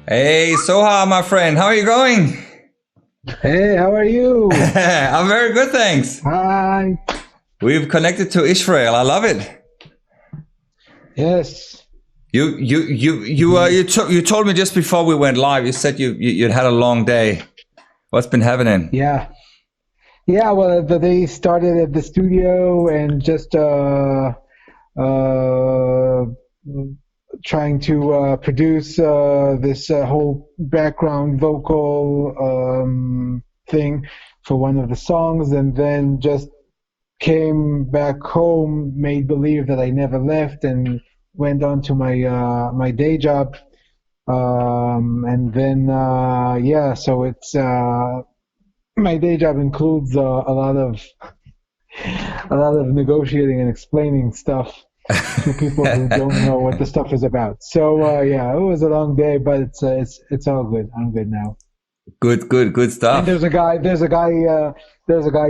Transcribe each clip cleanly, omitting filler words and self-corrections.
Hey, Soha, my friend, how are you going? Hey, how are you? I'm very good, thanks. Hi. We've connected to Israel. I love it. Yes. You told me just before we went live. You said you'd had a long day. What's been happening? Yeah. Yeah, well, they started at the studio and just uh trying to produce this whole background vocal thing for one of the songs, and then just came back home, made believe that I never left, and went on to my day job. And then yeah, so it's my day job includes a lot of negotiating and explaining stuff to people who don't know what the stuff is about. So yeah, it was a long day, but it's all good. I'm good now. Good And stuff. there's a guy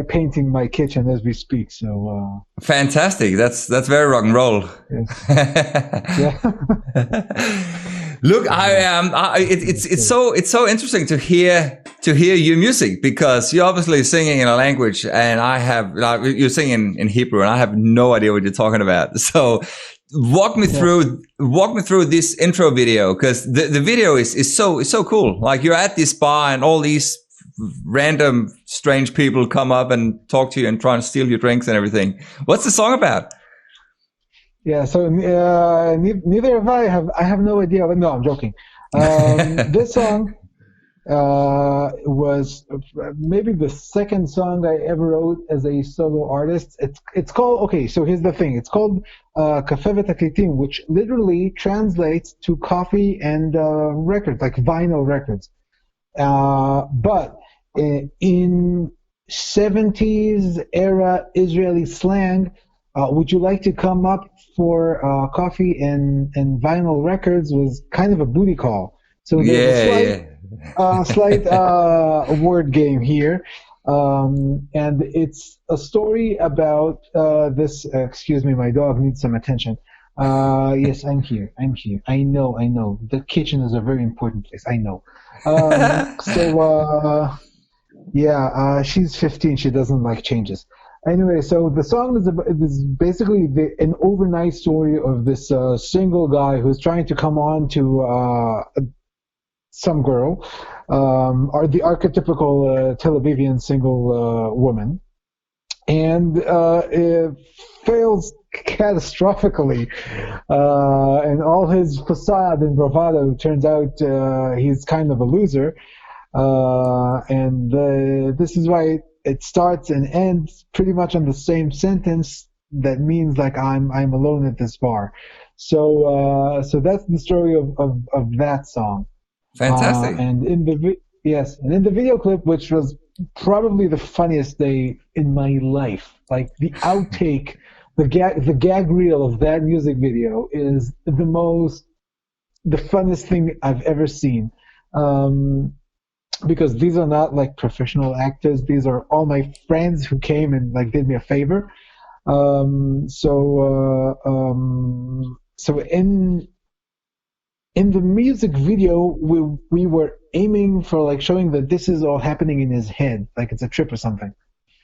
painting my kitchen as we speak. So Fantastic. That's very rock and roll. yes, yeah, Look, yeah, it's so interesting to hear your music because you're obviously singing in a language, and I have you're singing in Hebrew, and I have no idea what you're talking about. So yes. walk me through this intro video because the video is so cool. Like you're at this bar, and all these random strange people come up and talk to you and try and steal your drinks and everything. What's the song about? Yeah, so neither have I. I have no idea. But no, I'm joking. This song was maybe the second song I ever wrote as a solo artist. It's called, okay. So here's the thing. It's called Kafe v'Taklitim, which literally translates to coffee and records, like vinyl records. But in 70s era Israeli slang, would you like to come up for coffee and vinyl records was kind of a booty call. So there's a Yeah, slight yeah. word game here. And it's a story about this. Excuse me, my dog needs some attention. Yes, I'm here. I'm here. I know. I know. The kitchen is a very important place. I know. So yeah, she's 15. She doesn't like changes. Anyway, so the song is basically an overnight story of this single guy who's trying to come on to some girl, or the archetypical Tel Avivian single woman, and it fails catastrophically. And all his facade and bravado turns out he's kind of a loser. And this is why it starts and ends pretty much on the same sentence. That means like I'm alone at this bar. So that's the story of that song. Fantastic. And yes, and in the video clip, which was probably the funniest day in my life, like the outtake, the gag reel of that music video is the funnest thing I've ever seen. Um, because these are not like professional actors; these are all my friends who came and like did me a favor. So in the music video, we were aiming for like showing that this is all happening in his head, like it's a trip or something.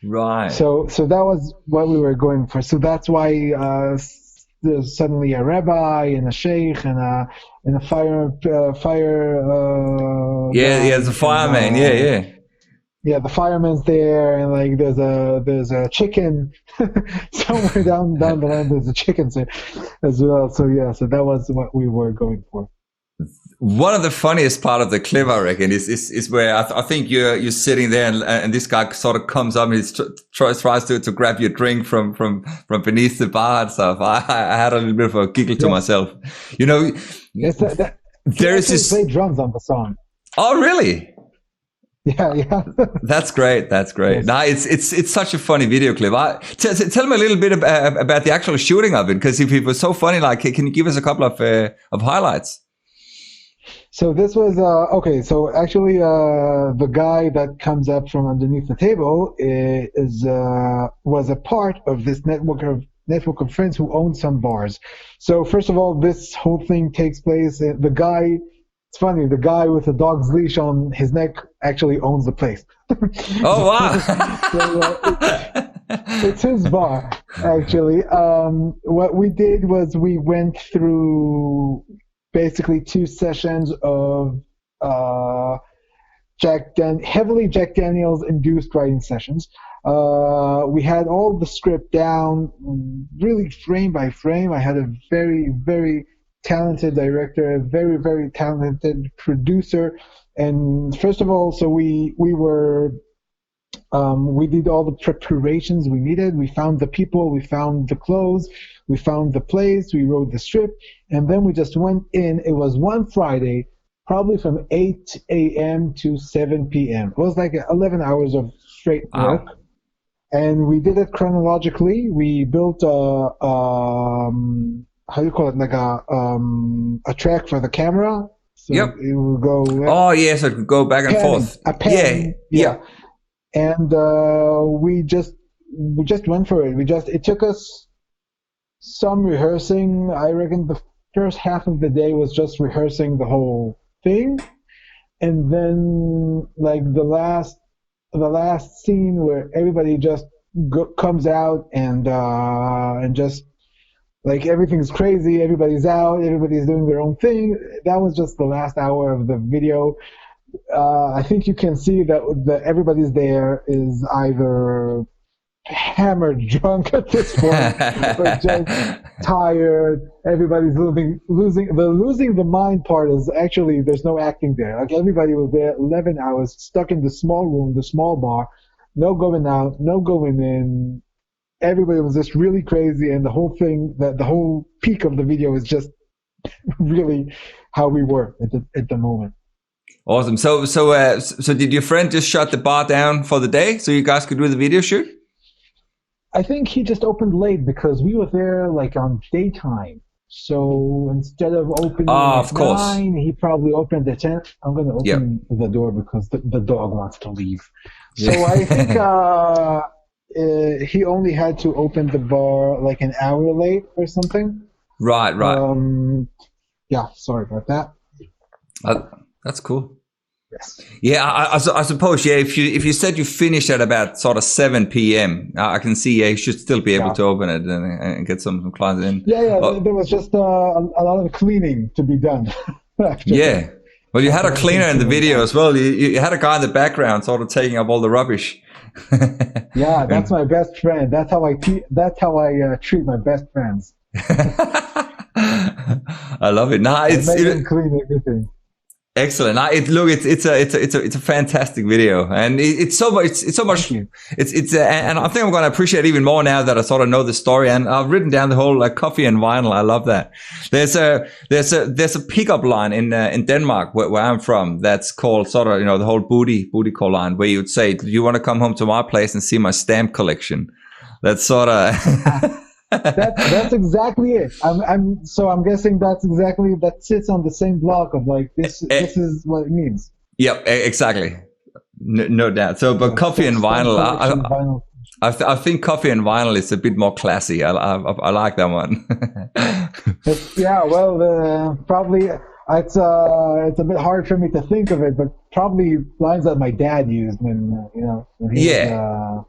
Right. So that was what we were going for. So that's why there's suddenly a rabbi and a sheikh and a fire Yeah, yeah, guy, the and fireman. Yeah, yeah. yeah, the fireman's there, and like there's a chicken somewhere down the line. There's a chicken as well. So yeah, so that was what we were going for. One of the funniest part of the clip, I reckon, is where I think you're sitting there, and this guy sort of comes up and tries to grab your drink from beneath the bar and stuff. I had a little bit of a giggle to Yes, myself. You know, yes, he there is actually this. played drums on the song. Oh, really? Yeah, yeah. That's great. That's great. Yes. Now it's such a funny video clip. Tell me a little bit about the actual shooting of it, because if it was so funny, like, can you give us a couple of highlights? So this was okay. So actually, the guy that comes up from underneath the table is was a part of this network of friends who own some bars. So first of all, this whole thing takes place. The guy it's funny. The guy with the dog's leash on his neck actually owns the place. Oh wow! It's his bar, actually. What we did was we went through basically 2 sessions of heavily Jack Daniels induced writing sessions. We had all the script down, really frame by frame. I had a very, very talented director, a very, very talented producer. And first of all, so we did all the preparations we needed. We found the people, we found the clothes, we found the place, we wrote the script, and then we just went in. It was one Friday, probably from 8 a.m. to 7 p.m. It was like 11 hours of straight work. Wow. And we did it chronologically. We built how do you call it, like a track for the camera. So yep. It will go. Oh yeah, so it could go back and forth. A pen, yeah. And we just went for it. It took us some rehearsing. I reckon the first half of the day was just rehearsing the whole thing, and then like the last scene where everybody just comes out and just like everything's crazy, everybody's out, everybody's doing their own thing. That was just the last hour of the video. I think you can see that everybody's there is either hammered drunk at this point or just tired. Everybody's losing the mind part is actually there's no acting there. Like everybody was there 11 hours stuck in the small room, the small bar, no going out, no going in. Everybody was just really crazy, and the whole thing, the whole peak of the video is just really how we were at the moment. Awesome. So did your friend just shut the bar down for the day so you guys could do the video shoot? I think he just opened late because we were there like on daytime. So instead of opening at 9, he probably opened at 10. I'm going to open the door because the dog wants to leave. So I think he only had to open the bar like an hour late or something. Right. Yeah, sorry about that. That's cool. Yes. Yeah, I suppose. Yeah, if you said you finished at about sort of 7 p.m., I can see. Yeah, you should still be able to open it and get some clients in. Yeah. There was just a lot of cleaning to be done. Yeah. Well, you had a cleaner in the video as well. You had a guy in the background, sort of taking up all the rubbish. Yeah, that's my best friend. That's how I treat my best friends. I love it. Nah, it's clean everything. Excellent. It's a fantastic video, and it's so much. And I think I'm going to appreciate it even more now that I sort of know the story. And I've written down the whole coffee and vinyl. I love that. There's a pickup line in Denmark where I'm from that's called sort of the whole booty call line where you would say, "Do you want to come home to my place and see my stamp collection?" That's sort of. That's exactly it. I'm guessing that sits on the same block of like this is what it means. Yep, exactly. No doubt. So, but coffee and vinyl, I think coffee and vinyl is a bit more classy. I like that one. Probably it's a bit hard for me to think of it, but probably lines that my dad used when he was,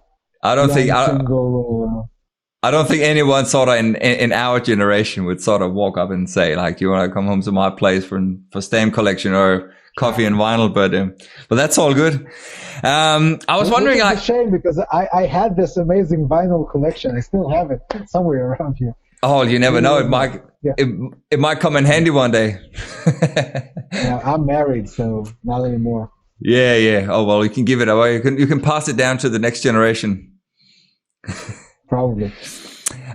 I don't think anyone sort of in our generation would sort of walk up and say like, "Do you want to come home to my place for stamp collection or coffee and vinyl?" But that's all good. I was wondering. It's a shame because I had this amazing vinyl collection. I still have it somewhere around here. Oh, you never know. It might come in handy one day. Yeah, I'm married, so not anymore. Yeah. Oh well, you can give it away. You can pass it down to the next generation. Probably.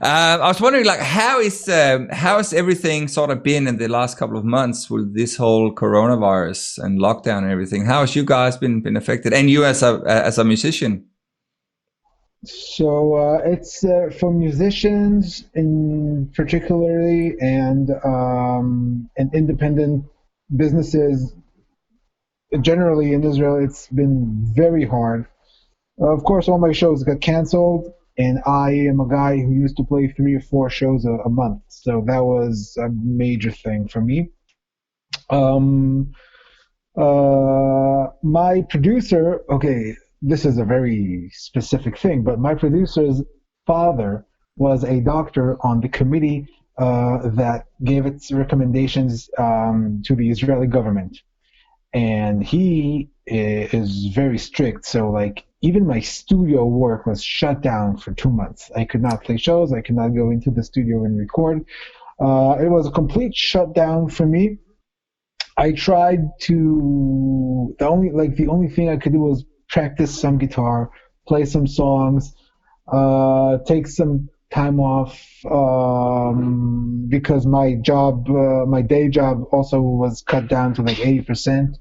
I was wondering, like, how has everything sort of been in the last couple of months with this whole coronavirus and lockdown and everything? How has you guys been affected, and you as a musician? So it's for musicians in particularly, and independent businesses generally in Israel. It's been very hard. Of course, all my shows got canceled. And I am a guy who used to play 3 or 4 shows a month. So that was a major thing for me. Um, my producer, okay, this is a very specific thing, but my producer's father was a doctor on the committee that gave its recommendations to the Israeli government. And he is very strict. So, like, even my studio work was shut down for 2 months. I could not play shows. I could not go into the studio and record. It was a complete shutdown for me. I tried to the only thing I could do was practice some guitar, play some songs, take some time off because my day job also was cut down to like 80%.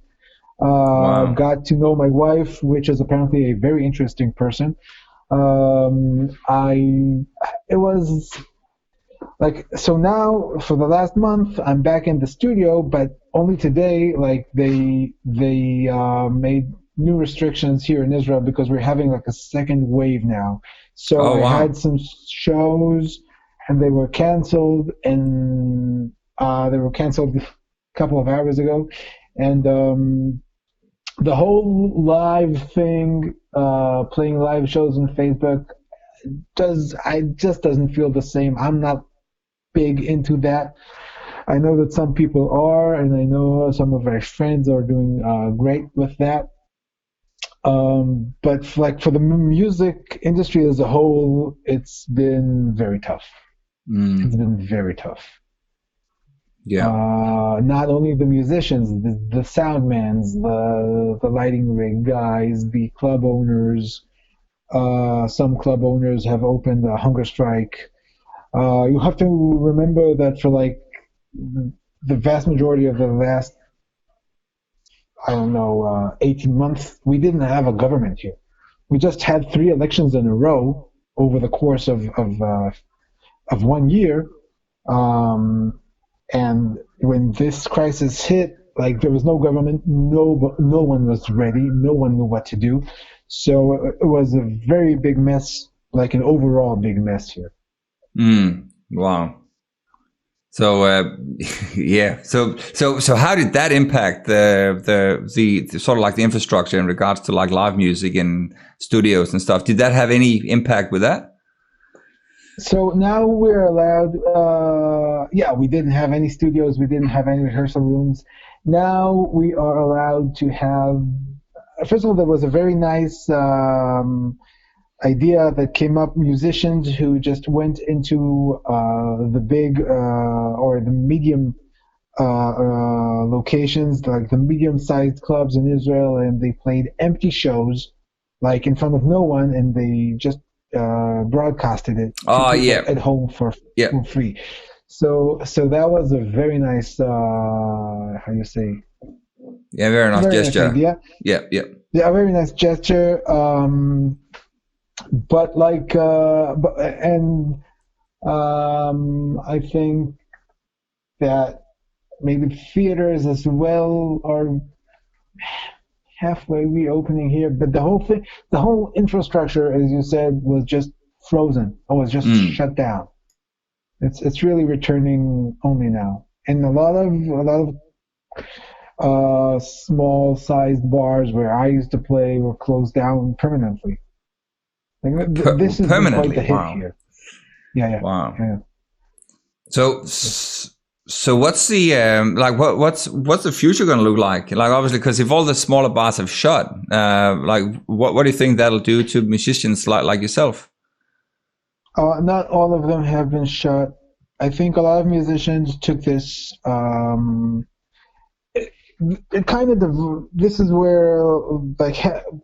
Wow. Got to know my wife, which is apparently a very interesting person. I it was like so now for the last month I'm back in the studio, but only today like they made new restrictions here in Israel because we're having like a second wave now. So Oh, I had wow. some shows and they were canceled, and they were canceled a couple of hours ago, and the whole live thing, playing live shows on Facebook, does I just doesn't feel the same. I'm not big into that. I know that some people are, and I know some of my friends are doing great with that. But like for the music industry as a whole, it's been very tough. It's Mm. been very tough. Yeah. Not only the musicians, the soundmans, the lighting rig guys, the club owners. Some club owners have opened a hunger strike. You have to remember that for like the vast majority of the last, I don't know, 18 months, we didn't have a government here. We just had three elections in a row over the course of 1 year. Um, and when this crisis hit, like there was no government, no one was ready, no one knew what to do. So it was a very big mess, like an overall big mess here. Mm. Wow. So yeah. So how did that impact the sort of like the infrastructure in regards to like live music and studios and stuff? Did that have any impact with that? So now we're allowed, yeah, we didn't have any studios, we didn't have any rehearsal rooms. Now we are allowed to have, first of all, there was a very nice idea that came up, musicians who just went into the big or the medium locations, like the medium-sized clubs in Israel, and they played empty shows, like in front of no one, and they just broadcasted it to Oh people yeah, at home yeah, for free. So that was a very nice, how do you say, yeah. Very nice very nice gesture. idea. Yeah, yeah. Yeah, a very nice gesture. But like, and I think that maybe theaters as well are halfway reopening here, but the whole thing, the whole infrastructure, as you said, was just frozen. Or was just Mm. shut down. It's really returning only now, and a lot of small sized bars where I used to play were closed down permanently. Like this has been quite Permanently. the hit Wow, here. Yeah, yeah, wow. yeah. So, so what's the like? What's the future going to look like? Like, obviously, because if all the smaller bars have shut, like, what do you think that'll do to musicians like yourself? Not all of them have been shut. I think a lot of musicians took this. It kind of this is where like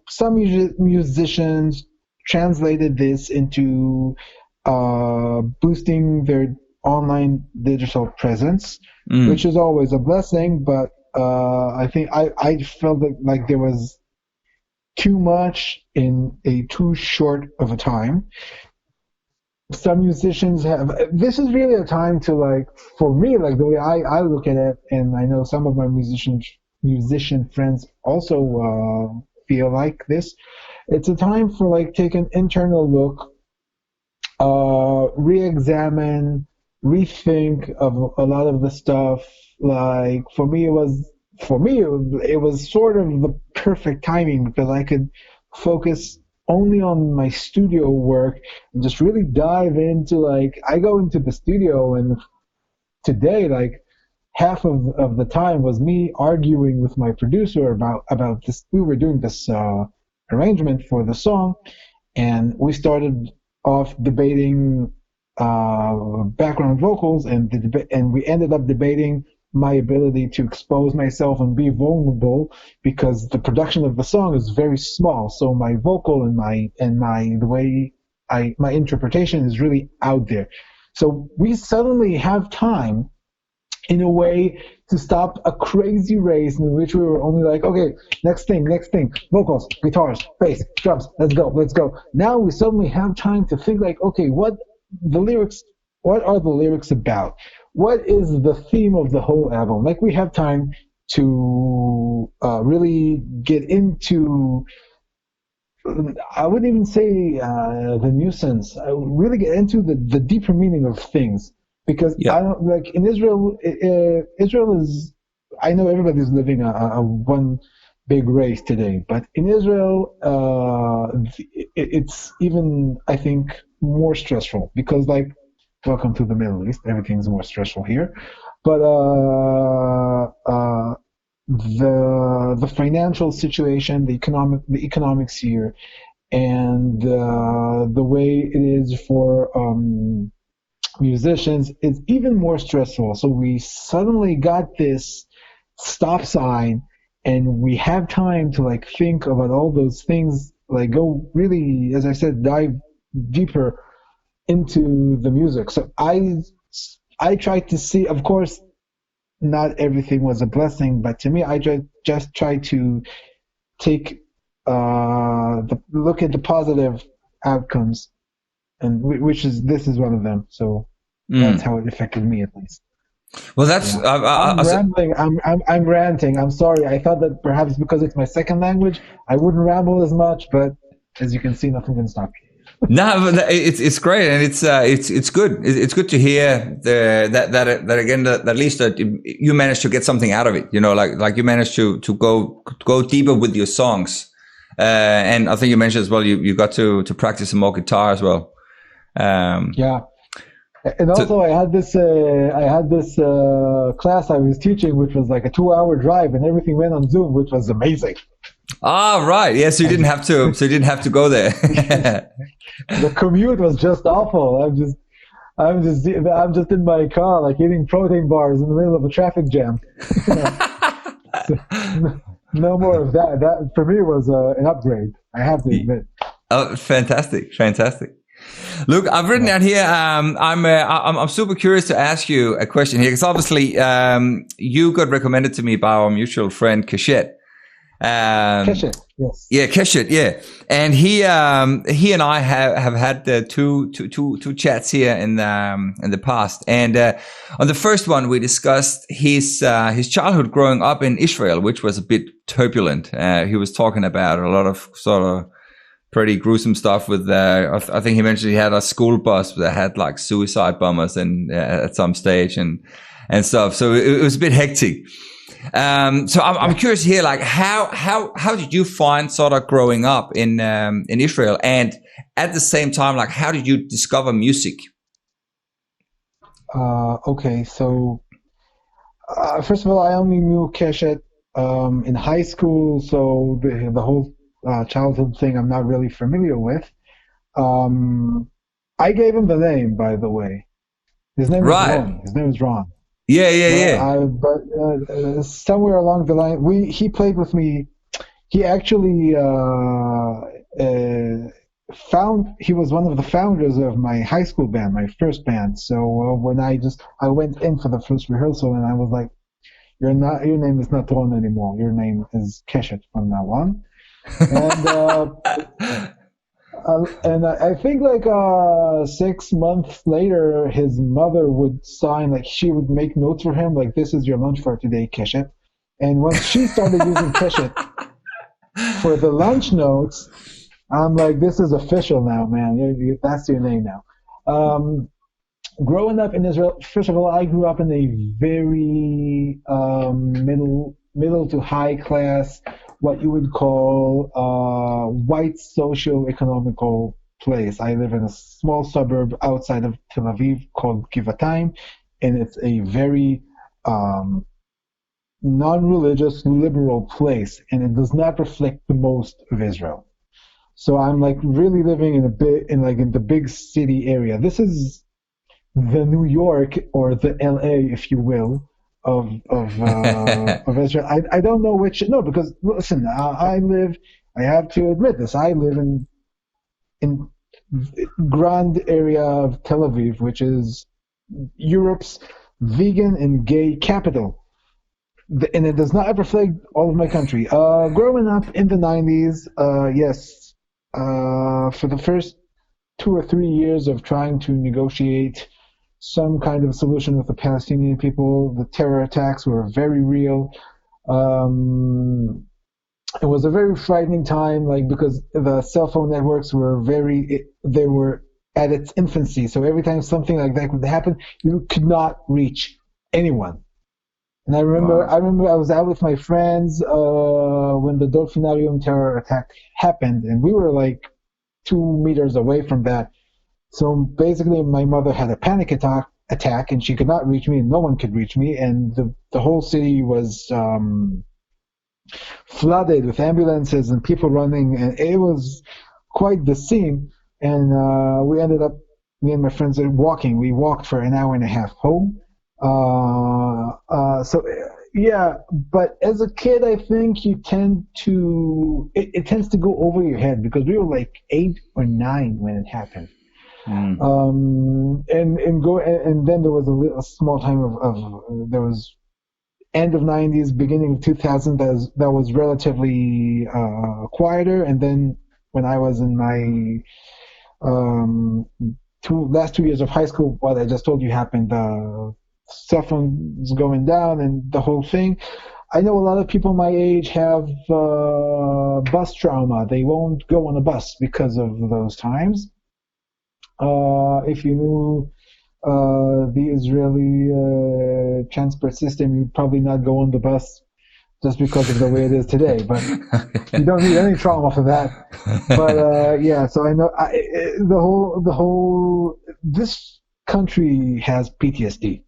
some musicians translated this into boosting their online digital presence, which Mm. is always a blessing. But I think I felt like there was too much in a too short of a time. Some musicians have, this is really a time to like, for me, like the way I look at it, and I know some of my musician friends also feel like this. It's a time for like take an internal look, re-examine rethink of a lot of the stuff. Like for me it was sort of the perfect timing because I could focus only on my studio work and just really dive into like I go into the studio and today like half of the time was me arguing with my producer about this. We were doing this arrangement for the song, and we started off debating background vocals, and we ended up debating my ability to expose myself and be vulnerable because the production of the song is very small. So my vocal and the way my interpretation is really out there. So we suddenly have time in a way to stop a crazy race in which we were only like, okay, next thing, vocals, guitars, bass, drums, let's go. Now we suddenly have time to think like, okay, what are the lyrics about? What is the theme of the whole album? Like we have time to really get into, I wouldn't even say the nuisance. I would really get into the deeper meaning of things. Because I don't like in Israel. Israel is. I know everybody's living a one big race today, but in Israel, it's even I think more stressful because like, welcome to the Middle East. Everything's more stressful here, but the financial situation, the economics here, and the way it is for musicians is even more stressful. So we suddenly got this stop sign and we have time to like think about all those things, like go really, as I said, dive deeper into the music. So I tried to see, of course, not everything was a blessing, but to me, I just tried to take look at the positive outcomes, and this is one of them. So that's how it affected me, at least. Well, that's I'm rambling. I'm ranting. I'm sorry. I thought that perhaps because it's my second language, I wouldn't ramble as much, but as you can see, nothing can stop me. No, but it's great, and it's good. It's good to hear that again. That at least that you managed to get something out of it. You know, like you managed to go deeper with your songs, and I think you mentioned as well. You got to practice some more guitar as well. Yeah, and also I had this class I was teaching, which was like a 2-hour drive, and everything went on Zoom, which was amazing. Ah, right. Yeah, so you didn't have to go there. The commute was just awful. I'm just in my car, like eating protein bars in the middle of a traffic jam. So, no more of that. That for me was an upgrade, I have to admit. Oh, fantastic. Look, I've written down here. I'm super curious to ask you a question here because obviously you got recommended to me by our mutual friend Keshet. Keshet, yes. Yeah, Keshet, yeah. And he and I have had two chats here in the past. And on the first one, we discussed his childhood growing up in Israel, which was a bit turbulent. He was talking about a lot of sort of pretty gruesome stuff with I think he mentioned he had a school bus that had like suicide bombers and at some stage and stuff. So it was a bit hectic. So I'm curious here, like how did you find sort of growing up in Israel, and at the same time, like how did you discover music? Okay, so first of all, I only knew Keshet in high school, so the whole childhood thing I'm not really familiar with. I gave him the name, by the way. His name is Ron. His name is Ron. Yeah. But somewhere along the line, he played with me. He actually he was one of the founders of my high school band, my first band. So when I went in for the first rehearsal, and I was like, your name is not Ron anymore. Your name is Keshet from now on. And I think like 6 months later, his mother would sign, like she would make notes for him, like this is your lunch for today, Keshet. And once she started using Keshet for the lunch notes, I'm like, this is official now, man. That's your name now. growing up in Israel, first of all, I grew up in a very middle to high class, what you would call white socio-economical place. I live in a small suburb outside of Tel Aviv called Givatayim, and it's a very non-religious, liberal place, and it does not reflect the most of Israel. So I'm like really living in in the big city area. This is the New York or the LA, if you will, of Israel. I don't know which. No, because listen, I have to admit this. I live in grand area of Tel Aviv, which is Europe's vegan and gay capital. And it does not reflect all of my country. Growing up in the 90s, yes, for the first 2 or 3 years of trying to negotiate some kind of solution with the Palestinian people, the terror attacks were very real. It was a very frightening time, like because the cell phone networks were they were at its infancy. So every time something like that would happen, you could not reach anyone. And I remember I was out with my friends when the Dolphinarium terror attack happened, and we were like 2 meters away from that. So basically, my mother had a panic attack, and she could not reach me, and no one could reach me, and the whole city was flooded with ambulances and people running, and it was quite the scene. And we ended up, me and my friends, walking. We walked for an hour and a half home. So yeah, but as a kid, I think you tend to it tends to go over your head because we were like 8 or 9 when it happened. And then there was a small time of there was end of 90s, beginning of 2000 that was relatively quieter, and then when I was in my last 2 years of high school, what I just told you happened. Cell phones going down and the whole thing. I know a lot of people my age have bus trauma. They won't go on a bus because of those times. If you knew the Israeli transport system, you'd probably not go on the bus just because of the way it is today. But you don't need any trauma for that. But yeah, so I know the whole this country has PTSD.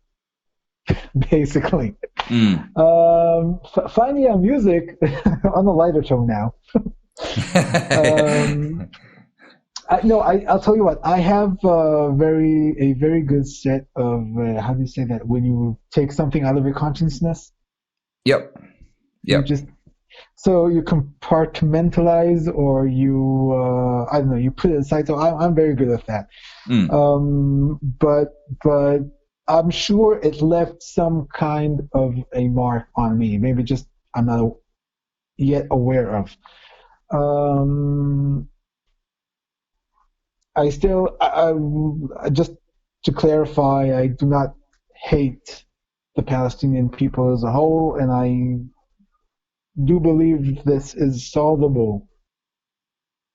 Basically. Finding out music on a lighter tone now. I'll tell you what. I have a very good set of how do you say that when you take something out of your consciousness. Yep. So you compartmentalize, or you I don't know, you put it aside. So I'm very good at that. But I'm sure it left some kind of a mark on me. Maybe just I'm not yet aware of. I just to clarify, I do not hate the Palestinian people as a whole, and I do believe this is solvable.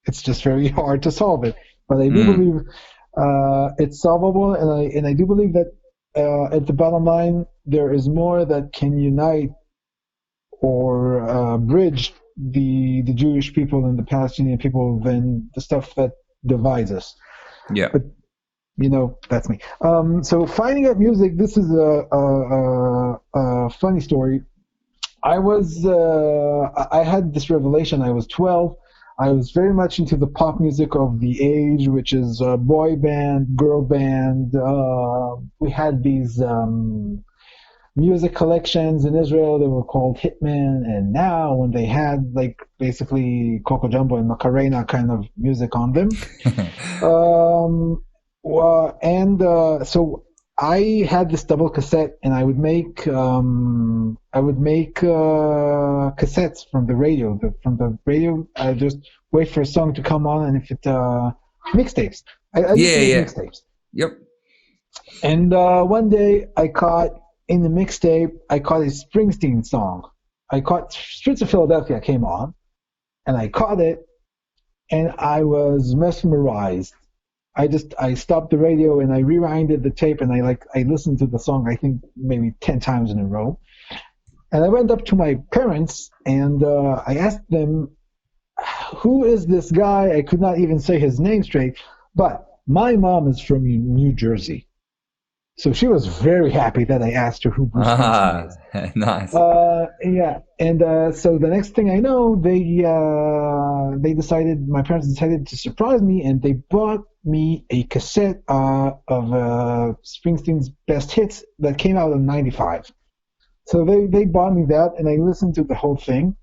It's just very hard to solve it, but I do believe it's solvable, and I do believe that at the bottom line, there is more that can unite or bridge the Jewish people and the Palestinian people than the stuff that divides us. Yeah. But that's me. So finding out music. This is a funny story. I had this revelation. I was 12. I was very much into the pop music of the age, which is boy band, girl band. We had these music collections in Israel. They were called Hitman, and now when they had like basically Coco Jumbo and Macarena kind of music on them. So I had this double cassette, and I would make cassettes from the radio. I just wait for a song to come on, and if it mixtapes. I mixtapes. Yep. And one day I caught in the mixtape a Springsteen song. I caught Streets of Philadelphia came on, and I caught it, and I was mesmerized. I stopped the radio and I rewinded the tape and I listened to the song I think maybe 10 times in a row. And I went up to my parents and I asked them, who is this guy? I could not even say his name straight, but my mom is from New Jersey. So she was very happy that I asked her who Bruce Springsteen is. Nice. Yeah, and so the next thing I know, my parents decided to surprise me, and they bought me a cassette of Springsteen's best hits that came out in '95. So they bought me that, and I listened to the whole thing.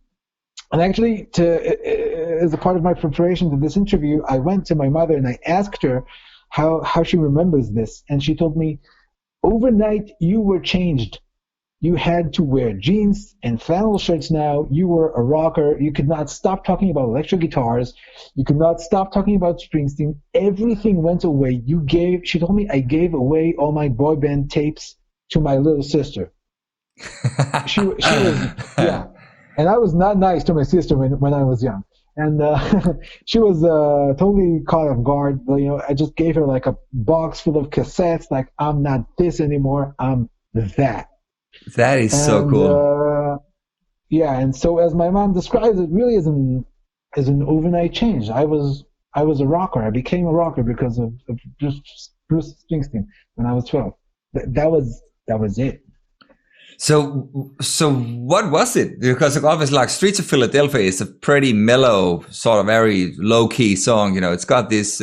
And actually, as a part of my preparation to this interview, I went to my mother and I asked her how she remembers this, and she told me, overnight, you were changed. You had to wear jeans and flannel shirts now. You were a rocker. You could not stop talking about electric guitars. You could not stop talking about Springsteen. Everything went away. She told me I gave away all my boy band tapes to my little sister. She was, yeah. And I was not nice to my sister when I was young. And she was totally caught off guard. I just gave her like a box full of cassettes. Like, I'm not this anymore. I'm that. That is so cool. Yeah, and so as my mom describes it, really is an overnight change. I was a rocker. I became a rocker because of Bruce Springsteen when I was 12. That was it. So what was it? Because obviously, like Streets of Philadelphia is a pretty mellow, sort of very low key song. It's got this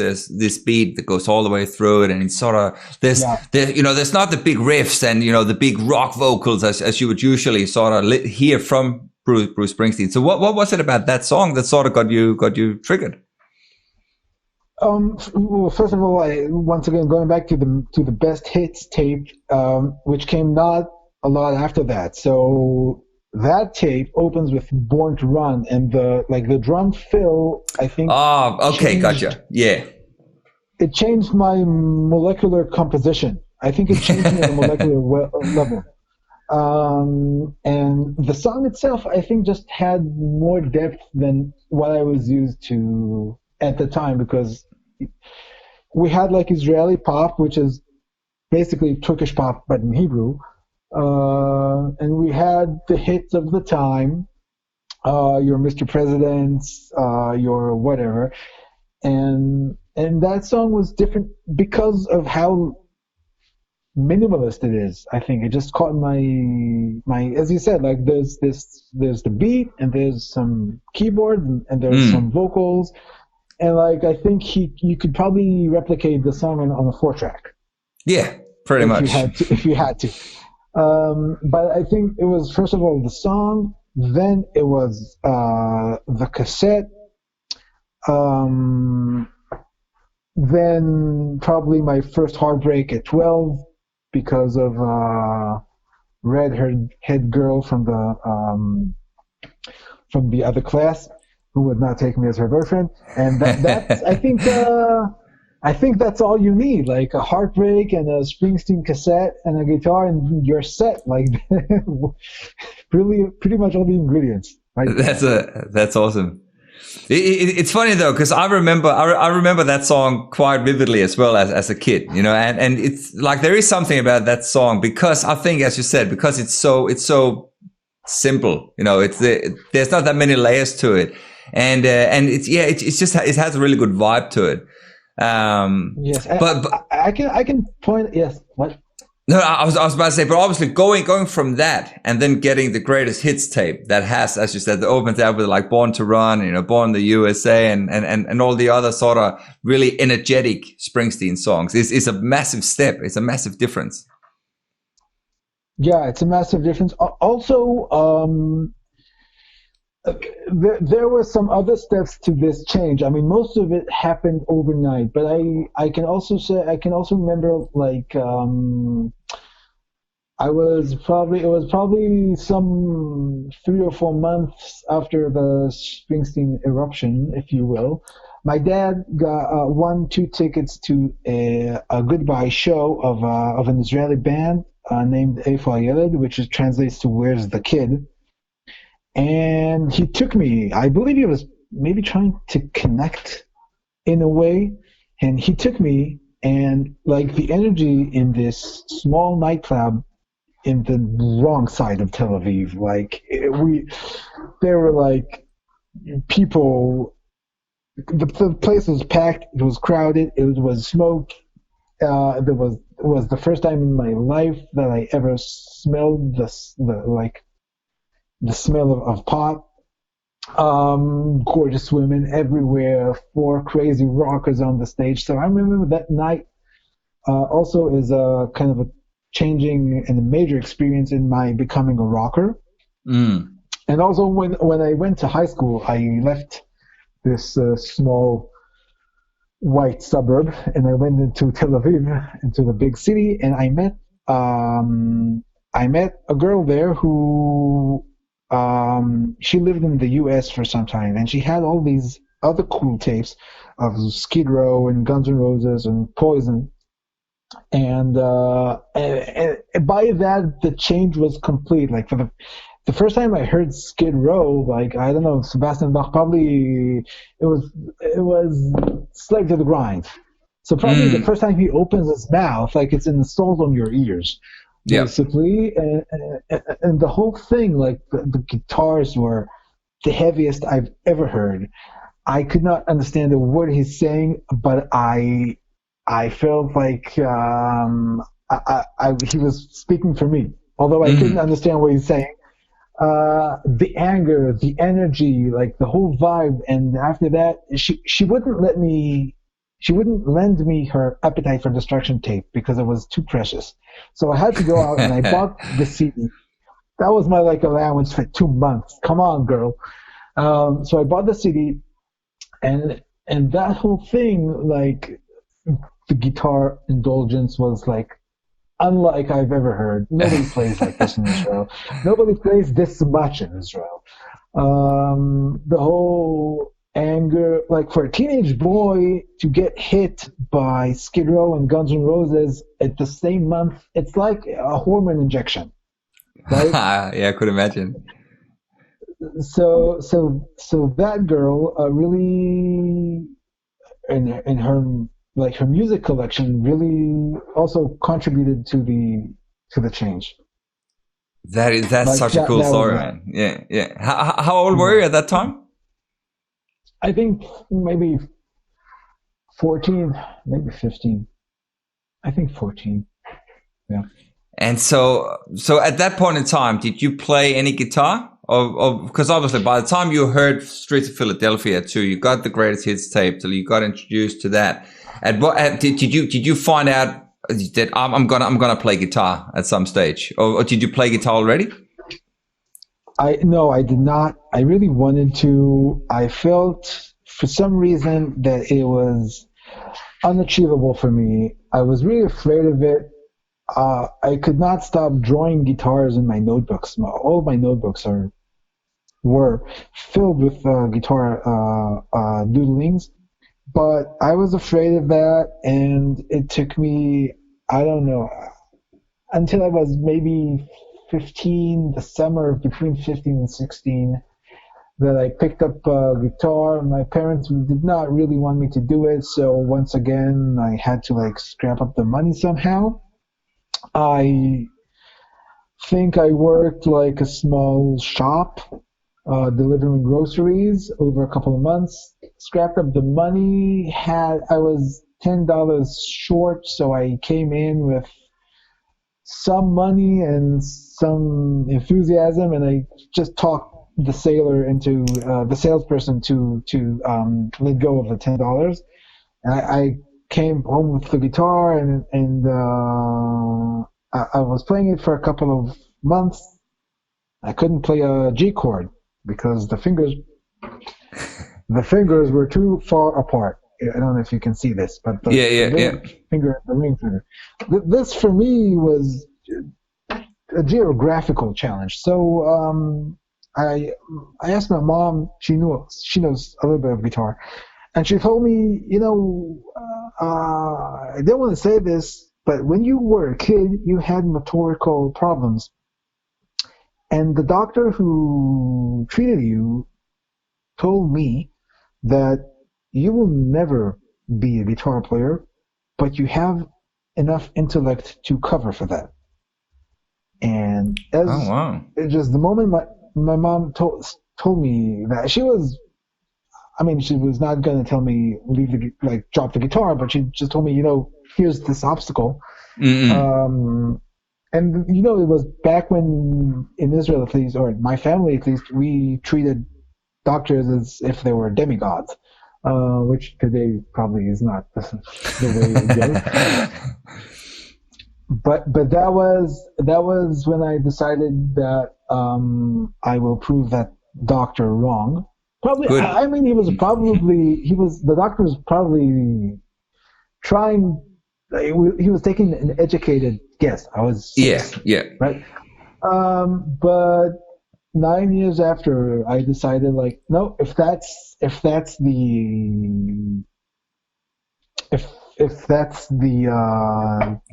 beat that goes all the way through it, and it's sort of there's not the big riffs and the big rock vocals as you would usually sort of hear from Bruce Springsteen. So what was it about that song that sort of got you triggered? Well, first of all, once again going back to the best hits tape, which came not a lot after that. So that tape opens with Born to Run, and the drum fill, I think. Oh, okay, gotcha. Yeah. It changed my molecular composition. I think it changed me at a molecular level. And the song itself, I think, just had more depth than what I was used to at the time, because we had like Israeli pop, which is basically Turkish pop, but in Hebrew. And we had the hits of the time, your Mr. Presidents, your whatever, and that song was different because of how minimalist it is. I think it just caught my as you said, like there's the beat and there's some keyboard and there's some vocals, and like I think you could probably replicate the song on a 4-track. Yeah, pretty much. If you had to. But I think it was, first of all, the song, then it was the cassette, then probably my first heartbreak at 12 because of red-haired girl from the other class who would not take me as her boyfriend. And that's I think that's all you need, like a heartbreak and a Springsteen cassette and a guitar, and you're set. Like, really, pretty much all the ingredients. Right? That's awesome. It's funny though, because I remember that song quite vividly as well as a kid, and it's like there is something about that song because I think, as you said, because it's so simple. There's not that many layers to it, and it's just it has a really good vibe to it. Yes, but I can point. Yes, what? No, I was about to say, but obviously going from that and then getting the greatest hits tape that has, as you said, that opens out with like Born to Run, Born in the USA and all the other sort of really energetic Springsteen songs is a massive step. It's a massive difference. Yeah, it's a massive difference. Also, there were some other steps to this change. I mean, most of it happened overnight, but I can also remember like it was probably some 3 or 4 months after the Springsteen eruption, if you will. My dad won 2 tickets to a goodbye show of an Israeli band named Eifo Hayeled, which translates to Where's the Kid? And he took me. I believe he was maybe trying to connect in a way. And he took me, and like the energy in this small nightclub in the wrong side of Tel Aviv, there were like people. The place was packed. It was crowded. It was smoke. It was the first time in my life that I ever smelled the smell of pot. Gorgeous women everywhere, 4 crazy rockers on the stage. So I remember that night also is a kind of a changing and a major experience in my becoming a rocker. Mm. And also when I went to high school, I left this small white suburb and I went into Tel Aviv, into the big city, and I met a girl there who she lived in the U.S. for some time, and she had all these other cool tapes of Skid Row and Guns N' Roses and Poison, and by that the change was complete. Like for the first time I heard Skid Row, like I don't know, Sebastian Bach, probably it was Slave to the Grind. So probably the first time he opens his mouth, like it's installed on your ears, basically, and the whole thing, like the guitars were the heaviest I've ever heard. I could not understand a word he's saying, but I felt like he was speaking for me, although I couldn't understand what he's saying. The anger, the energy, like the whole vibe, and after that, she wouldn't lend me her Appetite for Destruction tape because it was too precious. So I had to go out and I bought the CD. That was my like allowance for 2 months. Come on, girl. So I bought the CD, and that whole thing, like the guitar indulgence was like unlike I've ever heard. Nobody plays like this in Israel. Nobody plays this much in Israel. The whole anger, like for a teenage boy to get hit by Skid Row and Guns N' Roses at the same month, it's like a hormone injection, right? Yeah, I could imagine. So that girl really, in her music collection, really also contributed to the change. That's like such a cool story, man. Yeah. How old were you at that time? I think maybe 14, maybe 15. I think 14. Yeah. And so at that point in time, did you play any guitar? Or because obviously by the time you heard Streets of Philadelphia too, you got the greatest hits tape, so you got introduced to that. And what did you find out that I'm gonna play guitar at some stage, or did you play guitar already? No, I did not. I really wanted to. I felt for some reason that it was unachievable for me. I was really afraid of it. I could not stop drawing guitars in my notebooks. All of my notebooks were filled with guitar doodlings, but I was afraid of that, and it took me, I don't know, until I was maybe 15, the summer between 15 and 16, that I picked up a guitar. My parents did not really want me to do it, so once again I had to like scrap up the money somehow. I think I worked like a small shop, delivering groceries over a couple of months, scrapped up the money, I was $10 short, so I came in with some money and some enthusiasm, and I just talked the salesperson to let go of the $10. And I came home with the guitar, and I was playing it for a couple of months. I couldn't play a G chord because the fingers were too far apart. I don't know if you can see this, but the ring finger. This for me was a geographical challenge. So I asked my mom. She knows a little bit of guitar, and she told me, I didn't want to say this, but when you were a kid, you had motorical problems, and the doctor who treated you told me that you will never be a guitar player, but you have enough intellect to cover for that. And as Oh, wow. it just the moment my mom told me that she was not going to tell me drop the guitar, but she just told me, here's this obstacle. And it was back when in Israel, at least, or my family at least, we treated doctors as if they were demigods, which today probably is not the way it goes. But that was when I decided that I will prove that doctor wrong. Probably, Good. the doctor was probably trying. He was taking an educated guess. I was 6, right. But 9 years after, I decided no, if that's the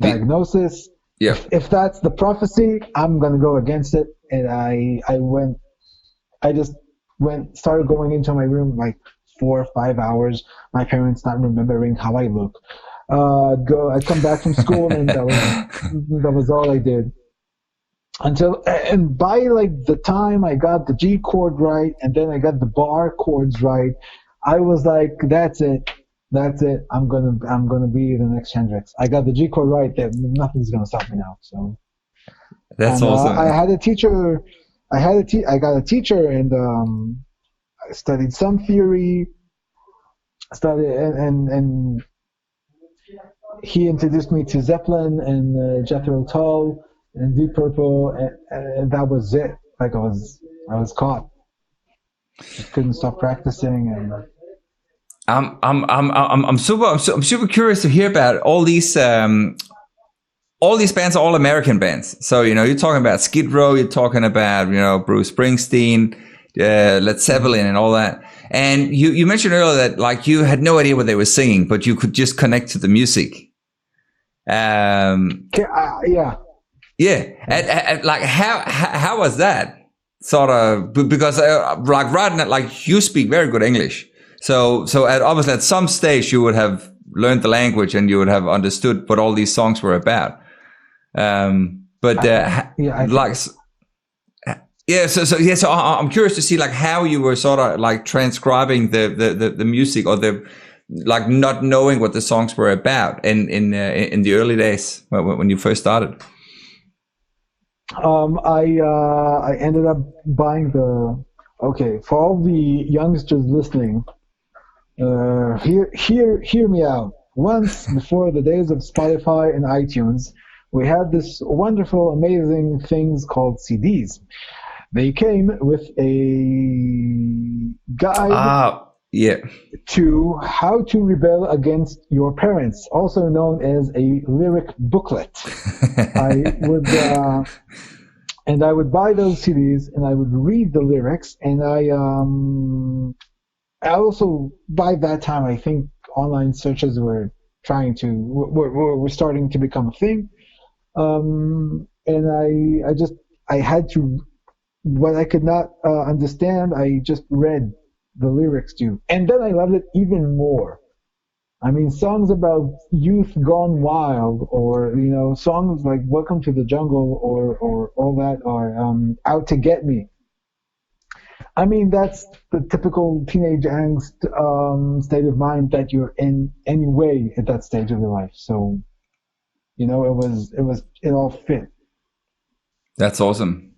diagnosis, if that's the prophecy, I'm gonna go against it. And I started going into my room 4 or 5 hours. My parents not remembering how I look. I'd come back from school, and that was all I did. And by the time I got the G chord right, and then I got the bar chords right, I was like, that's it. I'm gonna be the next Hendrix. I got the G chord right. That nothing's gonna stop me now. So that's awesome. I had a teacher. I got a teacher, and I studied some theory. And he introduced me to Zeppelin and Jethro Tull and Deep Purple, and that was it. I was caught. I couldn't stop practicing, and I'm super curious to hear about all these bands are all American bands. So you're talking about Skid Row, you're talking about Bruce Springsteen, Led Zeppelin, and all that. And you mentioned earlier that you had no idea what they were singing, but you could just connect to the music. Yeah. Yeah. How was that? Sort of, because right now, you speak very good English. So obviously at some stage you would have learned the language and you would have understood what all these songs were about. So I'm curious to see how you were sort of transcribing the music, or the not knowing what the songs were about in the early days when you first started. I ended up buying for all the youngsters listening, hear me out. Once before the days of Spotify and iTunes, we had this wonderful, amazing things called CDs. They came with a guide to how to rebel against your parents, also known as a lyric booklet. I would buy those CDs and I would read the lyrics, and I also, by that time, I think online searches were starting to become a thing. And I had to, what I could not understand, I just read the lyrics to, and then I loved it even more. I mean, songs about youth gone wild, or songs like "Welcome to the Jungle," or all that, or "Out to Get Me." I mean, that's the typical teenage angst state of mind that you're in anyway at that stage of your life. So, it all fit. That's awesome.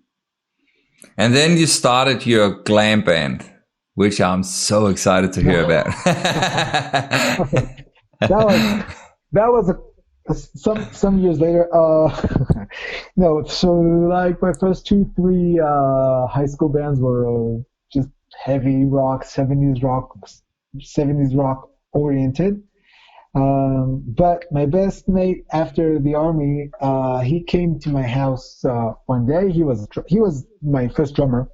And then you started your glam band, which I'm so excited to hear about. that was some years later. No, so my first 2-3 high school bands were just heavy rock, 70s rock oriented. But my best mate after the army, he came to my house one day. He was my first drummer,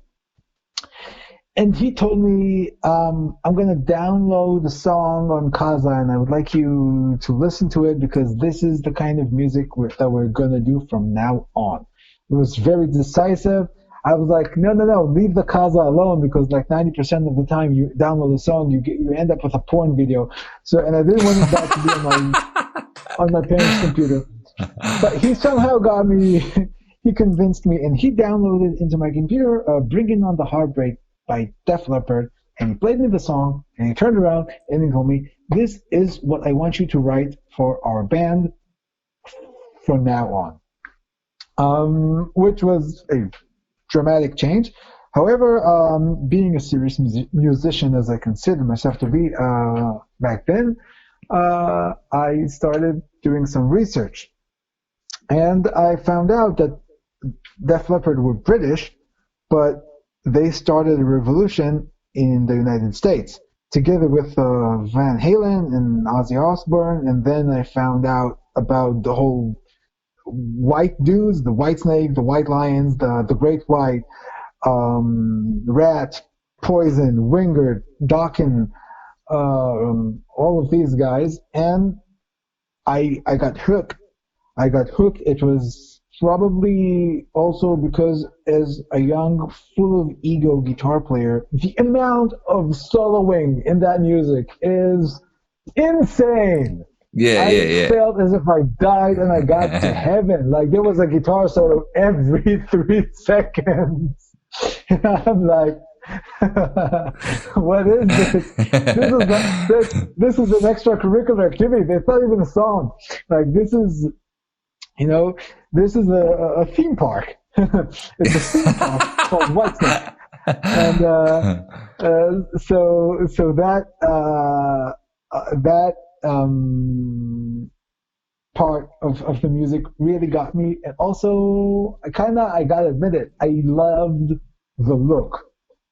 and he told me, "I'm gonna download the song on Kaza, and I would like you to listen to it because this is the kind of music that we're gonna do from now on." It was very decisive. I was like, no, leave the Kaza alone, because like 90% of the time you download a song, you end up with a porn video. So, and I didn't want that to be on my parents' computer. But he somehow got me, he convinced me, and he downloaded into my computer Bringing on the Heartbreak by Def Leppard, and he played me the song, and he turned around and he told me, this is what I want you to write for our band from now on. Which was a dramatic change. However, being a serious musician, as I considered myself to be back then, I started doing some research. And I found out that Def Leppard were British, but they started a revolution in the United States, together with Van Halen and Ozzy Osbourne. And then I found out about the whole white dudes, the White Snake, the White Lions, the Great White, Rat, Poison, Wingard, Dokken, all of these guys, and I got hooked. It was probably also because, as a young, full of ego guitar player, the amount of soloing in that music is insane. I felt as if I died and I got to heaven. Like, there was a guitar solo every 3 seconds. And I'm like, what is this? This is an extracurricular activity. It's not even a song. Like, this is, this is a theme park. It's a theme park called Whitesnake. And so that part of the music really got me. And also, I gotta admit it, I loved the look.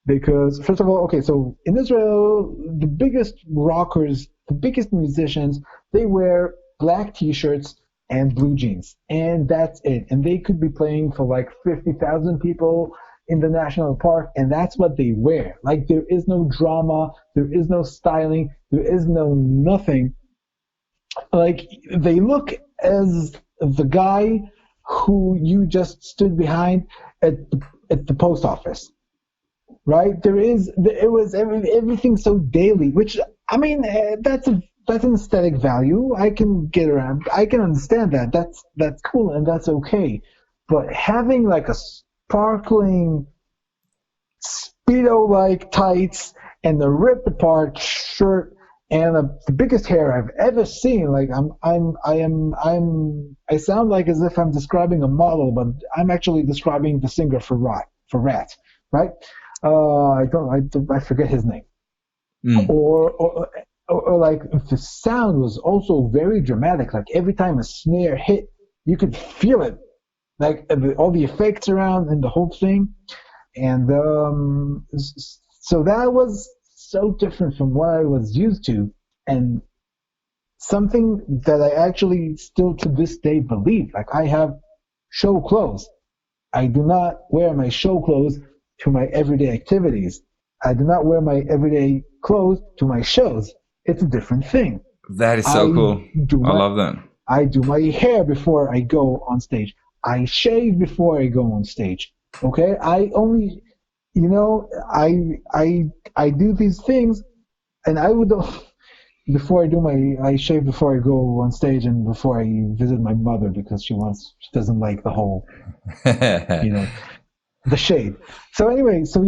Because, first of all, okay, so in Israel, the biggest rockers, the biggest musicians, they wear black t-shirts and blue jeans. And that's it. And they could be playing for like 50,000 people in the national park, and that's what they wear. Like, there is no drama, there is no styling, there is no nothing. Like, they look as the guy who you just stood behind at the post office, right? Everything so daily, which, I mean, that's an aesthetic value. I can get around. I can understand that. That's cool and that's okay. But having like a sparkling Speedo-like tights and the ripped apart shirt and the biggest hair I've ever seen. Like, I sound like as if I'm describing a model, but I'm actually describing the singer for Rat, right? I forget his name. Or like, the sound was also very dramatic. Like, every time a snare hit, you could feel it. Like, all the effects around and the whole thing. And so that was so different from what I was used to, and something that I actually still to this day believe. Like, I have show clothes. I do not wear my show clothes to my everyday activities. I do not wear my everyday clothes to my shows. It's a different thing. That is so cool. I love that. I do my hair before I go on stage. I shave before I go on stage. Okay? I only, I do these things, and I would, before I shave before I go on stage and before I visit my mother, because she doesn't like the whole, the shade. So anyway, so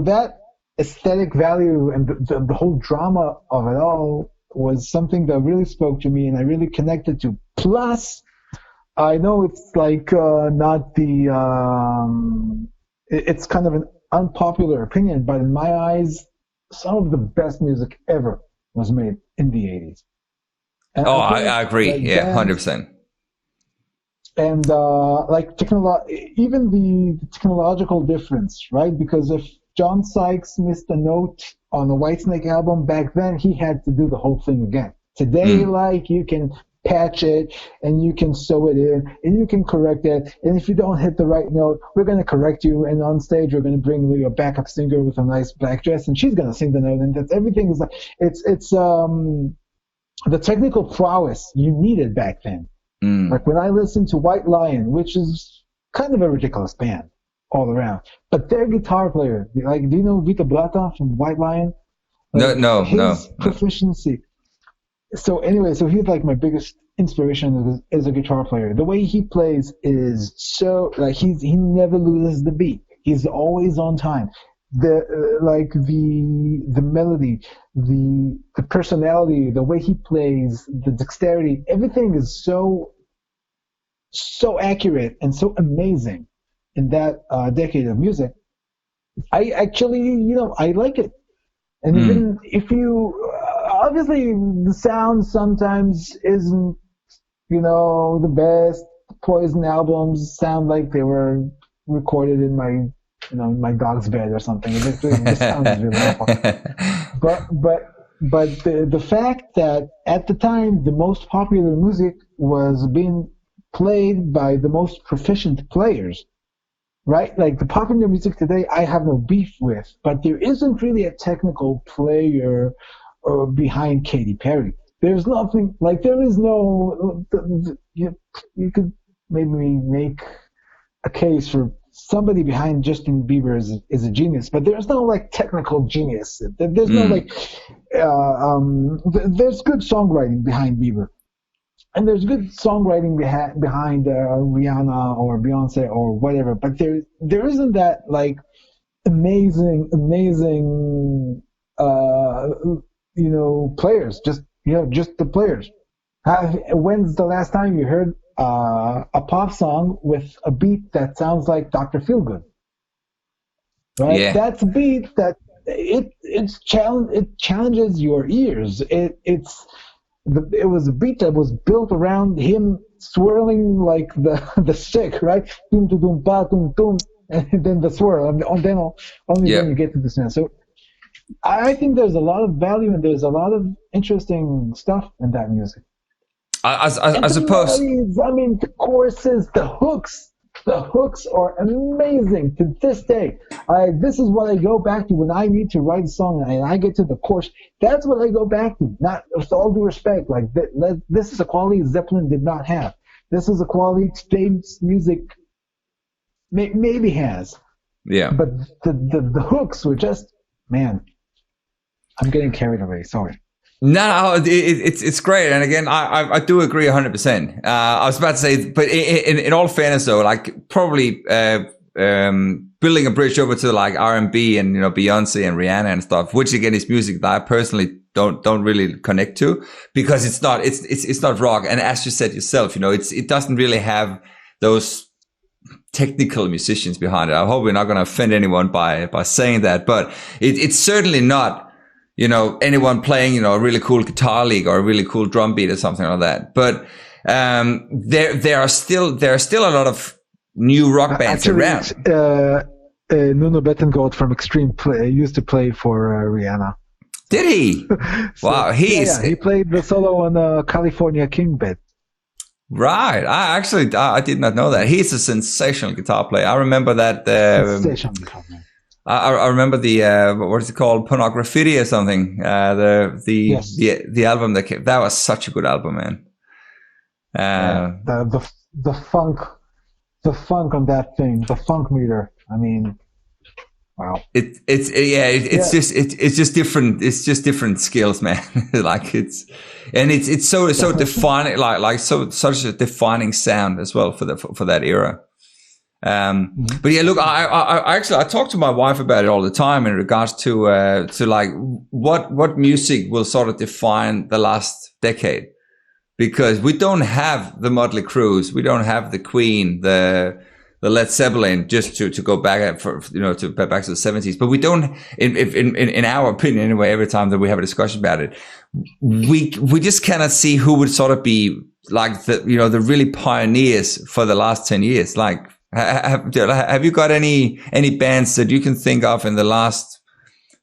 that aesthetic value and the whole drama of it all was something that really spoke to me and I really connected to. Plus, I know it's like not the, it's kind of an unpopular opinion, but in my eyes, some of the best music ever was made in the 80s. And I agree. Like, yeah, 100%. And even the technological difference, right? Because if John Sykes missed a note on the Whitesnake album back then, he had to do the whole thing again. Today, like, you can patch it and you can sew it in and you can correct it, and if you don't hit the right note, we're going to correct you, and on stage we're going to bring you a backup singer with a nice black dress and she's going to sing the note, and that's everything. Is like, it's the technical prowess you needed back then. Like, when I listened to White Lion, which is kind of a ridiculous band all around. But their guitar player, like, do you know Vita Blata from White Lion? No, Like no, no, his no. proficiency. So anyway, so he's like my biggest inspiration as a guitar player. The way he plays is so like he never loses the beat. He's always on time. The melody, the personality, the way he plays, the dexterity, everything is so accurate and so amazing in that decade of music. I actually, I like it. And Mm. even if you, obviously, the sound sometimes isn't, the best. Poison albums sound like they were recorded in my dog's bed or something. The sound is really awful. But the fact that at the time the most popular music was being played by the most proficient players, right? Like the popular music today, I have no beef with, but there isn't really a technical player behind Katy Perry. There's nothing like there is no. You could maybe make a case for somebody behind Justin Bieber is a genius, but there's no like technical genius. There's no Mm. like. There's good songwriting behind Bieber. And there's good songwriting behind Rihanna or Beyonce or whatever, but there isn't that like amazing players. Just the players. When's the last time you heard a pop song with a beat that sounds like Dr. Feelgood? Right, Yeah. that's a beat that it challenges your ears. It was a beat that was built around him swirling like the stick, right? Doom to doom ba doom doom, and then the swirl, and then only then Yeah. you get to the sound. So I think there's a lot of value and there's a lot of interesting stuff in that music. I And the suppose. melodies, I mean, the choruses, the hooks are amazing to this day. This is what I go back to when I need to write a song and I get to the chorus. That's what I go back to. Not with all due respect, like this is a quality Zeppelin did not have. This is a quality today's music maybe has, Yeah. but the hooks were just, man. I'm getting carried away. Sorry. No, it's great, and again, I do agree 100%. I was about to say, but in all fairness, though, like probably building a bridge over to like R&B and Beyonce and Rihanna and stuff, which again is music that I personally don't really connect to because it's not rock, and as you said yourself, it doesn't really have those technical musicians behind it. I hope we're not going to offend anyone by saying that, but it's certainly not. Anyone playing, a really cool guitar lick or a really cool drum beat or something like that. But there are still a lot of new rock bands Actually, around. Nuno Bettencourt from Extreme used to play for Rihanna. Did he? So, Wow, he played the solo on California King Bed. Right. I did not know that. He's a sensational guitar player. I remember that. Sensational guitar player. I remember the what is it called, Pornography or something? Yes. The album that was such a good album, man. The funk on that thing, the funk meter. I mean, wow. It's just different. It's just different skills, man. Like it's so defining, like such a defining sound as well for that era. But yeah, look, I actually talk to my wife about it all the time in regards to like what music will sort of define the last decade, because we don't have the Motley Crues, we don't have the Queen, the Led Zeppelin, just to go back to back to the 70s, but we don't, in our opinion anyway, every time that we have a discussion about it, we just cannot see who would sort of be like the really pioneers for the last 10 years, like. Have you got any bands that you can think of in the last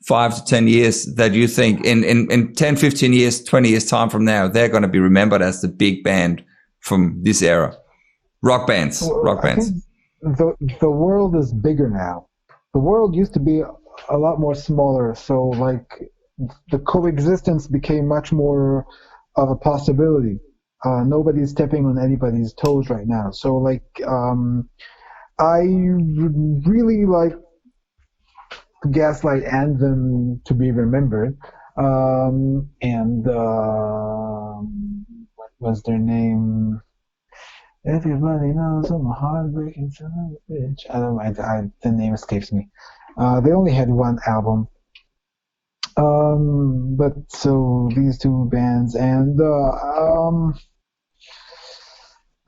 5 to 10 years that you think in 10, 15 years, 20 years time from now, they're going to be remembered as the big band from this era? Rock bands. I think the world is bigger now. The world used to be a lot more smaller, so like the coexistence became much more of a possibility. Nobody's stepping on anybody's toes right now. So like I would really like the Gaslight Anthem to be remembered. And what was their name? Everybody knows I'm a heartbreaking son of a bitch. I don't know, the name escapes me. They only had one album. But so these two bands, and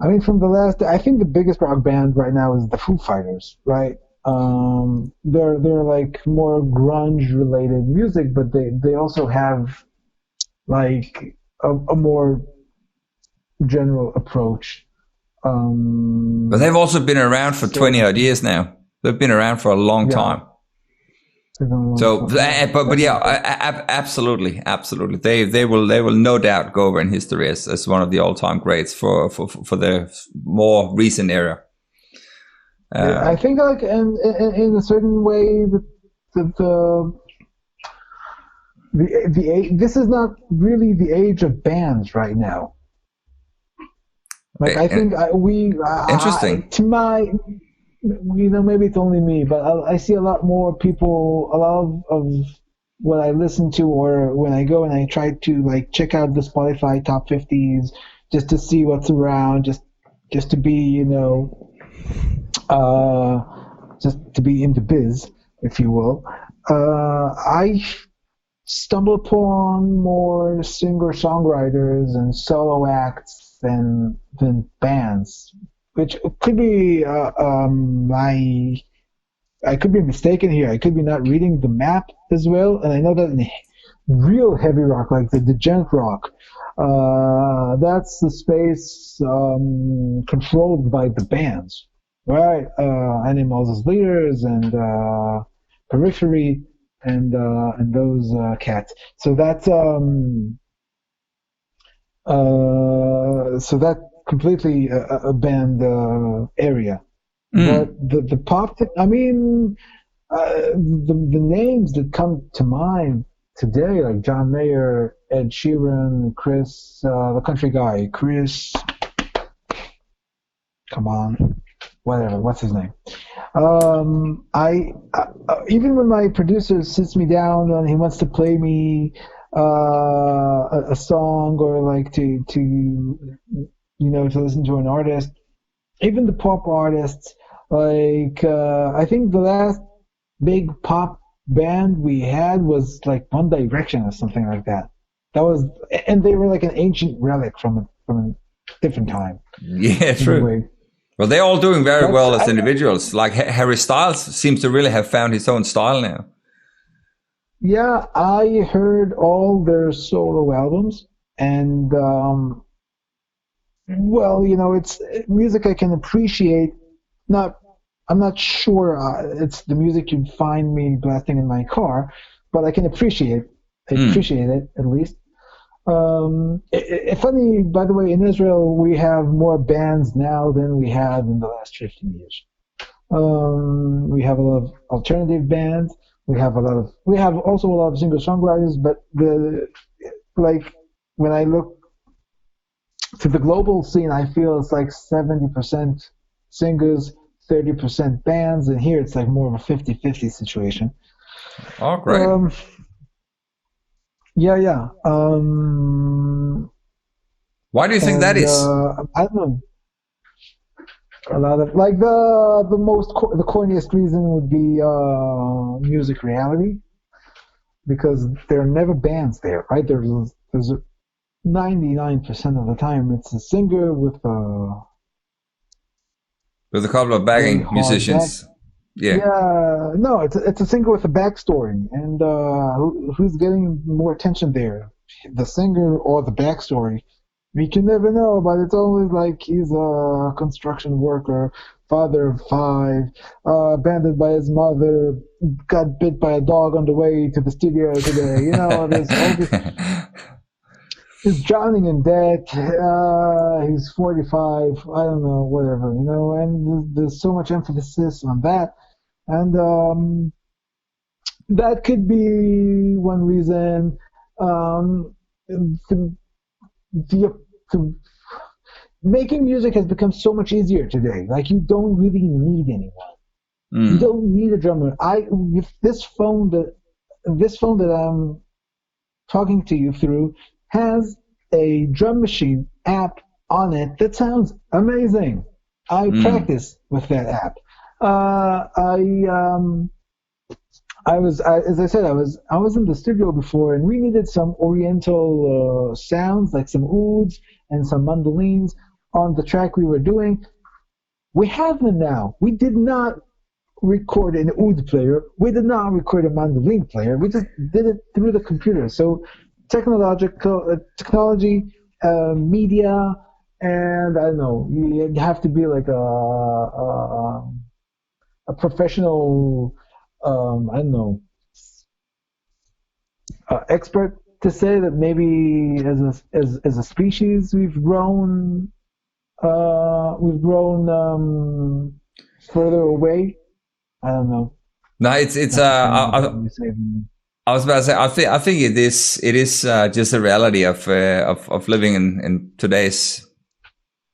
I mean, from the last, I think the biggest rock band right now is the Foo Fighters, right? They're like more grunge related music, but they also have like a more general approach. But they've also been around for 20 odd years now. They've been around for a long time. So, but yeah, absolutely. They will no doubt go over in history as one of the all time greats for the more recent era. I think like in a certain way this is not really the age of bands right now. Like I think interesting. To my, maybe it's only me, but I see a lot more people, a lot of what I listen to, or when I go and I try to like check out the Spotify top 50s just to see what's around, just to be, just to be in the biz, if you will. I stumble upon more singer-songwriters and solo acts than bands, which could be I could be mistaken here. I could be not reading the map as well, and I know that in real heavy rock, like the gent rock, that's the space controlled by the bands, right? Animals as leaders and Periphery and those cats. So that's so that completely a band area. But the pop, I mean, the names that come to mind today, like John Mayer, Ed Sheeran, Chris, the country guy, Chris, come on, whatever, what's his name? I even when my producer sits me down and he wants to play me a song, or like to listen to an artist, even the pop artists, like I think the last big pop band we had was like One Direction or something like that. And they were like an ancient relic from a different time. Yeah, true. Anyway, well, they're all doing very well as individuals. Like Harry Styles seems to really have found his own style now. Yeah, I heard all their solo albums, and well, it's music I can appreciate. I'm not sure it's the music you'd find me blasting in my car, but I can appreciate it at least. Funny, by the way, in Israel we have more bands now than we had in the last 15 years. We have a lot of alternative bands. We have also a lot of singer-songwriters, but when I look to the global scene, I feel it's like 70% singers, 30% bands, and here it's like more of a 50-50 situation. Oh, great. Yeah. Why do you think that is? I don't know. A lot of like the corniest reason would be music reality, because there are never bands there, right? There's 99% of the time it's a singer with a couple of backing musicians. Yeah, no, it's a singer with a backstory, and who's getting more attention there, the singer or the backstory? We can never know, but it's always like he's a construction worker, father of 5, abandoned by his mother, got bit by a dog on the way to the studio today. There's all this. He's drowning in debt. He's 45. I don't know, whatever. And there's so much emphasis on that. And that could be one reason. making music has become so much easier today. Like you don't really need anyone. You don't need a drummer. With this phone that I'm talking to you through has a drum machine app on it that sounds amazing. I practice with that app. As I said, I was in the studio before, and we needed some Oriental sounds, like some ouds and some mandolins on the track we were doing. We have them now. We did not record an oud player. We did not record a mandolin player. We just did it through the computer. So technology, media, and I don't know. You have to be like a professional. I don't know, expert to say that maybe as a species we've grown further away. I don't know. No, it's I was about to say I think it is just a reality of living in today's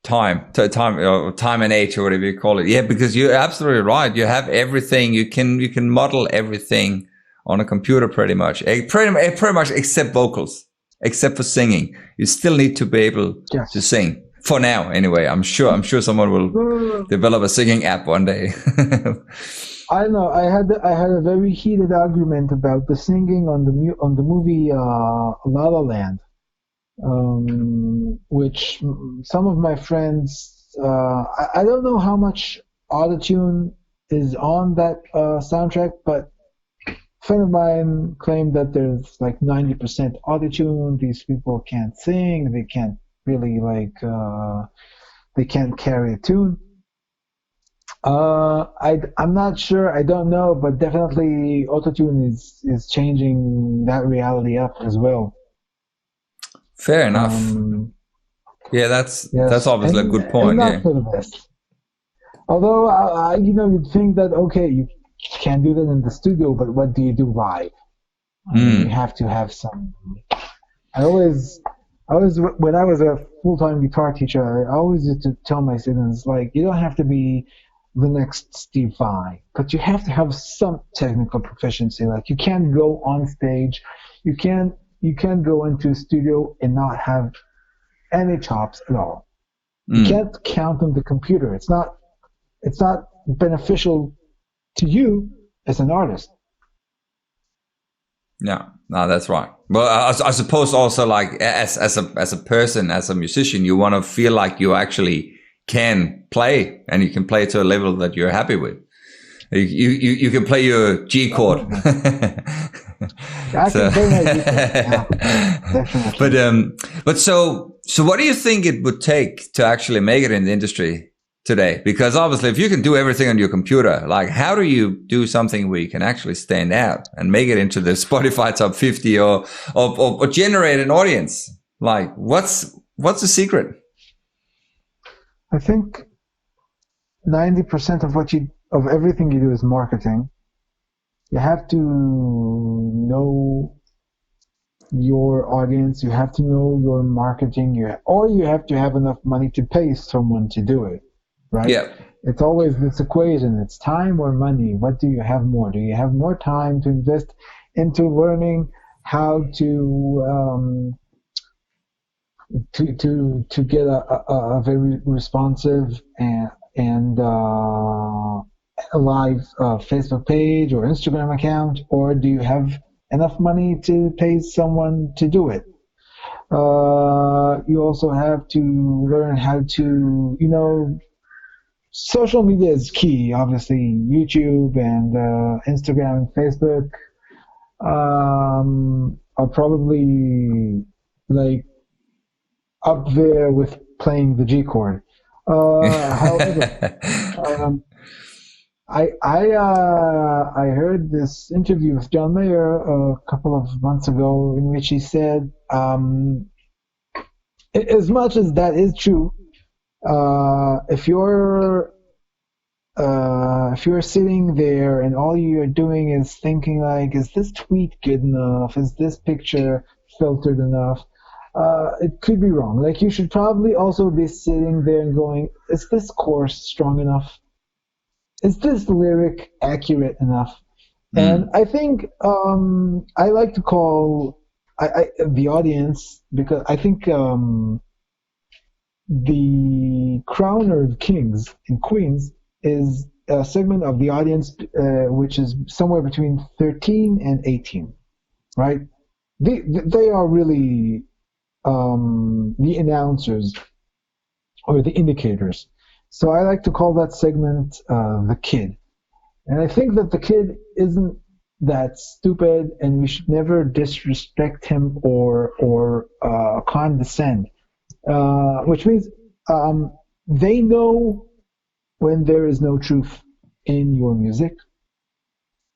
time and age, or whatever you call it. Yeah, because you're absolutely right. You have everything. You can model everything on a computer pretty much except vocals, except for singing. You still need to be able to sing. For now, anyway. I'm sure someone will develop a singing app one day. I know. I had a very heated argument about the singing on the movie La La Land. Which some of my friends, I don't know how much autotune is on that soundtrack, but a friend of mine claimed that there's like 90% autotune. These people can't sing. They can't really they can't carry a tune. I'm not sure. I don't know, but definitely autotune is changing that reality up as well. Fair enough. Yeah, that's obviously a good point. And not for the best. Although, you'd think that okay, you can do that in the studio, but what do you do live? You have to have some. I always, when I was a full-time guitar teacher, I always used to tell my students, like, you don't have to be the next Steve Vai, but you have to have some technical proficiency. Like, you can't go on stage, you can't go into a studio and not have any chops at all. You can't count on the computer. It's not beneficial to you as an artist. Yeah, no, that's right. Well, I suppose also, like, as a person, as a musician, you want to feel like you actually can play, and you can play to a level that you're happy with. You can play your G chord. I can play my G chord. Yeah, definitely. But so what do you think it would take to actually make it in the industry today? Because obviously, if you can do everything on your computer, like, how do you do something where you can actually stand out and make it into the Spotify top 50 or generate an audience? Like, what's the secret? I think 90% of everything you do is marketing. You have to know your audience. You have to know your marketing. Or you have to have enough money to pay someone to do it. Right? Yeah. It's always this equation. It's time or money. What do you have more? Do you have more time to invest into learning how to get a very responsive and a live Facebook page or Instagram account, or do you have enough money to pay someone to do it? You also have to learn how to, social media is key. Obviously, YouTube and Instagram and Facebook are probably like up there with playing the G chord. However, I heard this interview with John Mayer a couple of months ago in which he said, as much as that is true, if you're sitting there and all you're doing is thinking like, is this tweet good enough? Is this picture filtered enough? it could be wrong. Like you should probably also be sitting there and going, is this chorus strong enough? Is this lyric accurate enough? And I think I like to call the audience, because I think the Crowner of Kings and Queens is a segment of the audience which is somewhere between 13 and 18, right? They are really the announcers or the indicators. So I like to call that segment the kid. And I think that the kid isn't that stupid, and we should never disrespect him or condescend. Which means they know when there is no truth in your music.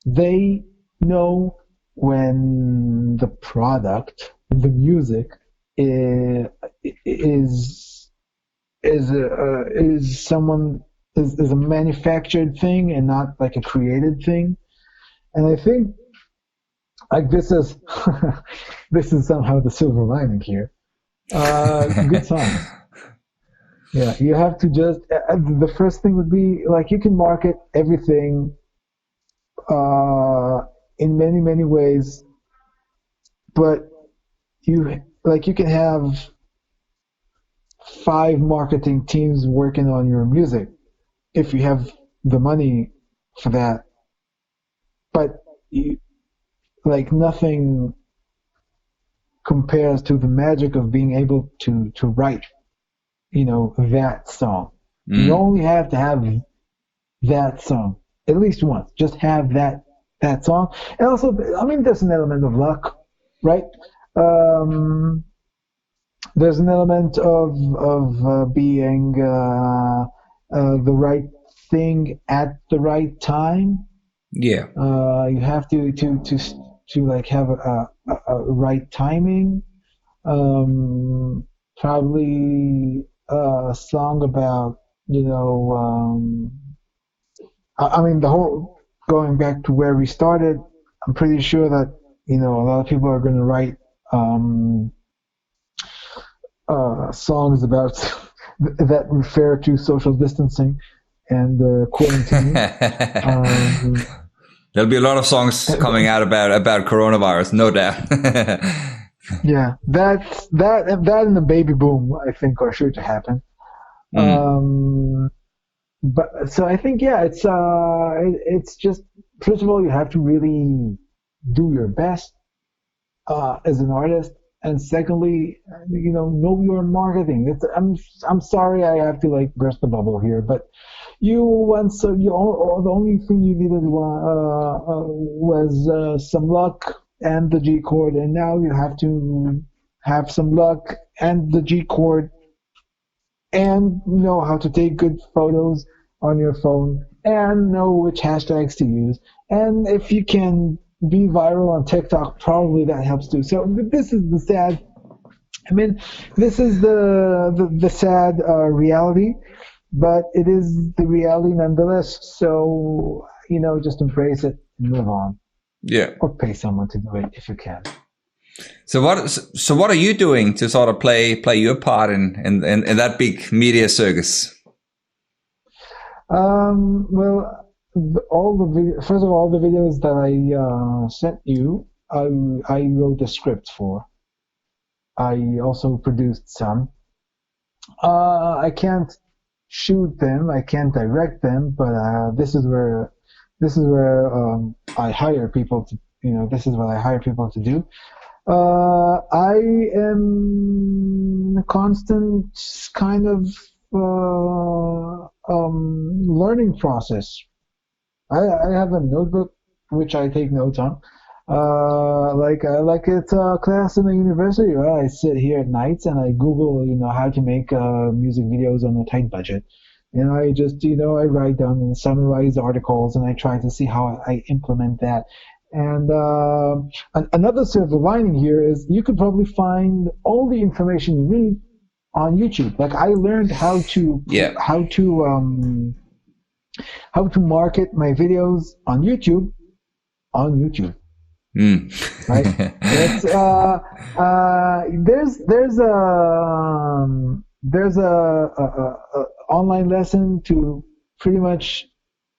They know when the product, the music, is a manufactured thing and not like a created thing. And I think like this is this is somehow the silver lining here. Good songs. Yeah, you have to just the first thing would be like you can market everything in many ways, but you can have 5 marketing teams working on your music if you have the money for that. But nothing compares to the magic of being able to write, that song. You only have to have that song at least once. Just have that song. And also, I mean, there's an element of luck, right? There's an element of being the right thing at the right time. Yeah. You have to like have a right timing. Probably a song about I mean, the whole going back to where we started. I'm pretty sure that a lot of people are going to write songs about that refer to social distancing and quarantine. There'll be a lot of songs coming out about coronavirus, no doubt. Yeah, that and the baby boom, I think, are sure to happen. But so I think, yeah, it's just, first of all, you have to really do your best as an artist, and secondly, know your marketing. I'm sorry I have to like burst the bubble here, but the only thing you needed was some luck and the G chord, and now you have to have some luck and the G chord, and know how to take good photos on your phone, and know which hashtags to use, and if you can be viral on TikTok, probably that helps too. So this is the sad. This is the sad reality, but it is the reality nonetheless. So just embrace it and move on. Yeah. Or pay someone to do it if you can. So what are you doing to sort of play your part in that big media circus? Well, first of all, the videos that I sent you, I wrote the script for. I also produced some. I can't shoot them, I can't direct them, but this is where I hire people to. This is what I hire people to do. I am in a constant kind of learning process. I have a notebook which I take notes on. Like it's a class in the university, right? I sit here at nights and I Google, how to make music videos on a tight budget. And I just, I write down and summarize articles, and I try to see how I implement that. And another silver lining here is you could probably find all the information you need on YouTube. Like I learned how to market my videos on YouTube. Mm. right? It's there's a online lesson to pretty much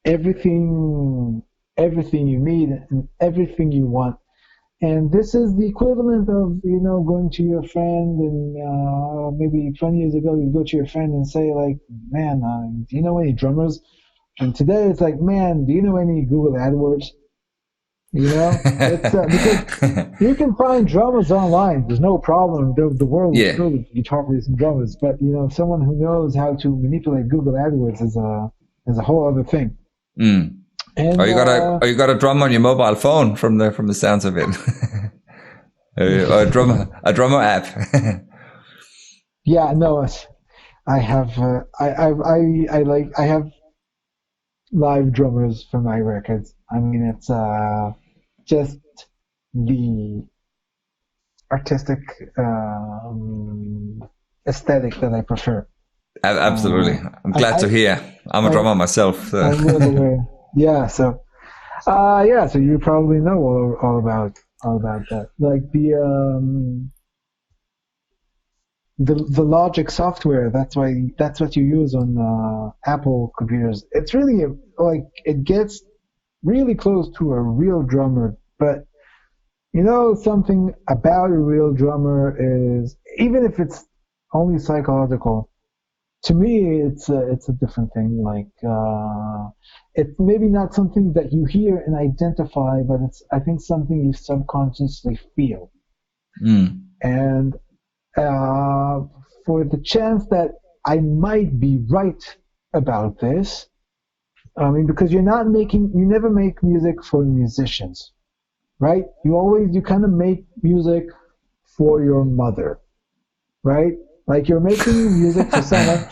everything everything you need and everything you want. And this is the equivalent of, going to your friend and maybe 20 years ago you go to your friend and say like, man, do you know any drummers? And today it's like, man, do you know any Google AdWords? It's because you can find drummers online. There's no problem. The world is Yeah. filled with guitar players and drummers. But someone who knows how to manipulate Google AdWords is a whole other thing. Mm. And Or you got a drum on your mobile phone from the sounds of it. Or a drummer app. yeah, no, I have I have live drummers for my records. I mean, it's just the artistic aesthetic that I prefer. Absolutely. I'm glad to hear. I'm a drummer myself. So. I'm well aware. Yeah, so so you probably know all about that. Like the Logic software. That's what you use on Apple computers. It's really like it gets really close to a real drummer, but something about a real drummer is, even if it's only psychological, to me it's a different thing. Like it's maybe not something that you hear and identify, but it's, I think, something you subconsciously feel. Mm. And for the chance that I might be right about this, I mean, because you never make music for musicians, right? You kind of make music for your mother, right? Like you're making music for someone.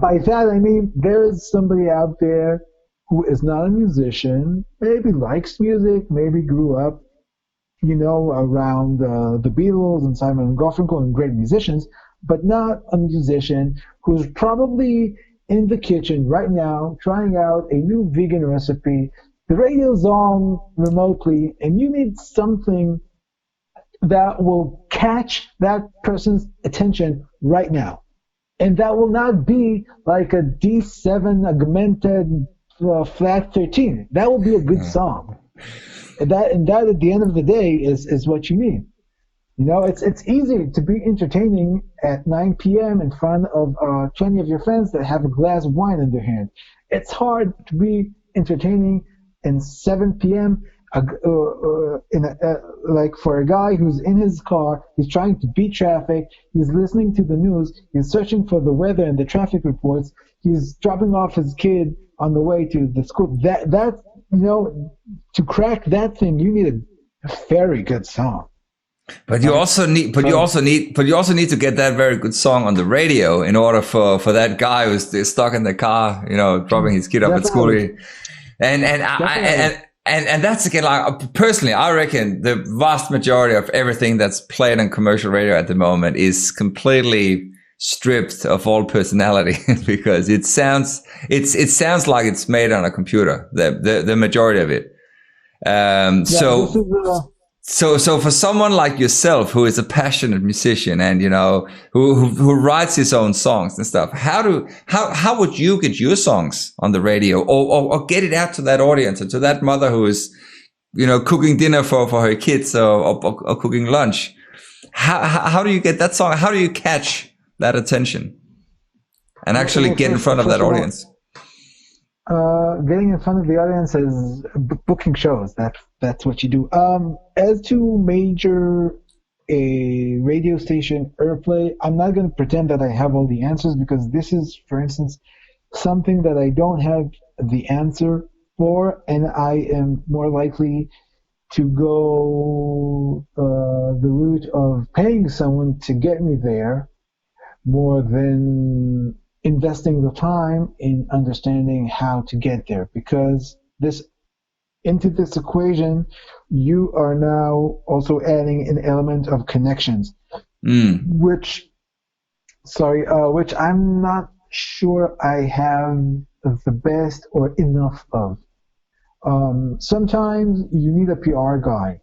By that I mean there is somebody out there who is not a musician, maybe likes music, maybe grew up, around the Beatles and Simon and Garfunkel and great musicians, but not a musician who's probably in the kitchen right now trying out a new vegan recipe. The radio's on remotely, and you need something that will catch that person's attention right now. And that will not be like a D7 augmented flat 13. That will be a good song. And that at the end of the day is what you need. It's easy to be entertaining at 9 p.m. in front of 20 of your friends that have a glass of wine in their hand. It's hard to be entertaining in 7 p.m. Like for a guy who's in his car, he's trying to beat traffic, he's listening to the news, he's searching for the weather and the traffic reports, he's dropping off his kid on the way to the school. That to crack that thing, you need a very good song. But you also need to get that very good song on the radio in order for that guy who's stuck in the car, dropping his kid up at school. And that's again, like, personally, I reckon the vast majority of everything that's played on commercial radio at the moment is completely stripped of all personality because it sounds like it's made on a computer. The majority of it. So for someone like yourself, who is a passionate musician and, who writes his own songs and stuff, how would you get your songs on the radio or get it out to that audience and to that mother who is, cooking dinner for her kids or cooking lunch? How do you get that song? How do you catch that attention and actually get in front of that audience? Getting in front of the audience is booking shows. That's what you do. As to major radio station airplay, I'm not going to pretend that I have all the answers, because this is, for instance, something that I don't have the answer for, and I am more likely to go the route of paying someone to get me there more than investing the time in understanding how to get there, because into this equation you are now also adding an element of connections, which I'm not sure I have the best or enough of. Sometimes you need a PR guy